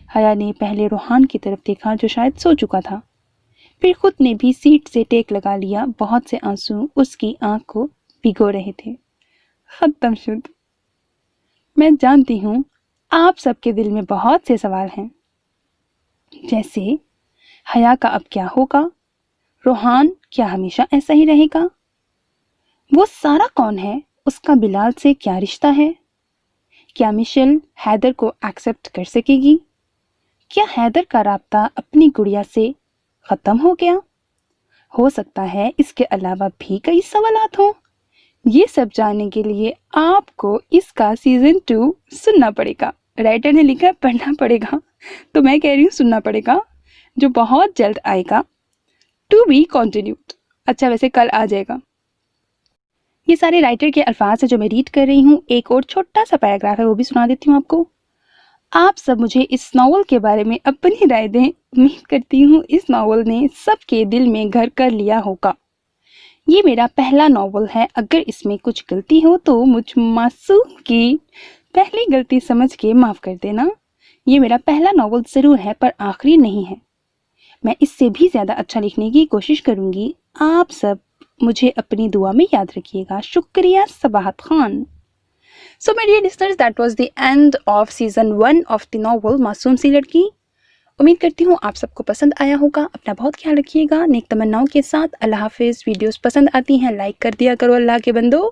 حیا نے پہلے روحان کی طرف دیکھا جو شاید سو چکا تھا، پھر خود نے بھی سیٹ سے ٹیک لگا لیا۔ بہت سے آنسو اس کی آنکھ کو بھگو رہے تھے۔ ختم شد۔ میں جانتی ہوں آپ سب کے دل میں بہت سے سوال ہیں، جیسے حیا کا اب کیا ہوگا؟ روحان کیا ہمیشہ ایسا ہی رہے گا؟ وہ سارا کون ہے؟ اس کا بلال سے کیا رشتہ ہے؟ کیا مشل حیدر کو ایکسپٹ کر سکے گی؟ کیا حیدر کا رابطہ اپنی گڑیا سے ختم ہو گیا؟ ہو سکتا ہے اس کے علاوہ بھی کئی سوالات ہوں۔ یہ سب جاننے کے لیے آپ کو اس کا سیزن 2 سننا پڑے گا۔ رائٹر نے لکھا پڑھنا پڑے گا، تو میں کہہ رہی ہوں سننا پڑے گا، جو بہت جلد آئے گا۔ To be continued. اچھا ویسے کل آ جائے گا۔ یہ سارے رائٹر کے الفاظ ہیں جو میں ریڈ کر رہی ہوں۔ ایک اور چھوٹا سا پیراگراف ہے، وہ بھی سنا دیتی ہوں آپ کو۔ آپ سب مجھے اس ناول کے بارے میں اپنی رائے دیں۔ امید کرتی ہوں اس ناول نے سب کے دل میں گھر کر لیا ہوگا۔ یہ میرا پہلا ناول ہے، اگر اس میں کچھ غلطی ہو تو مجھ معصوم کی پہلی غلطی سمجھ کے معاف کر دینا۔ یہ میرا پہلا ناول ضرور ہے، پر آخری نہیں ہے۔ میں اس سے بھی زیادہ اچھا لکھنے کی کوشش کروں گی۔ آپ سب مجھے اپنی دعا میں یاد رکھیے گا۔ شکریہ Sabahat Khan. So my dear listeners, that was the end of season 1 of the novel معصوم سی لڑکی۔ امید کرتی ہوں آپ سب کو پسند آیا ہوگا۔ اپنا بہت خیال رکھیے گا۔ نیک تمناؤں کے ساتھ اللہ حافظ۔ ویڈیوز پسند آتی ہیں لائک کر دیا کرو اللہ کے بندو۔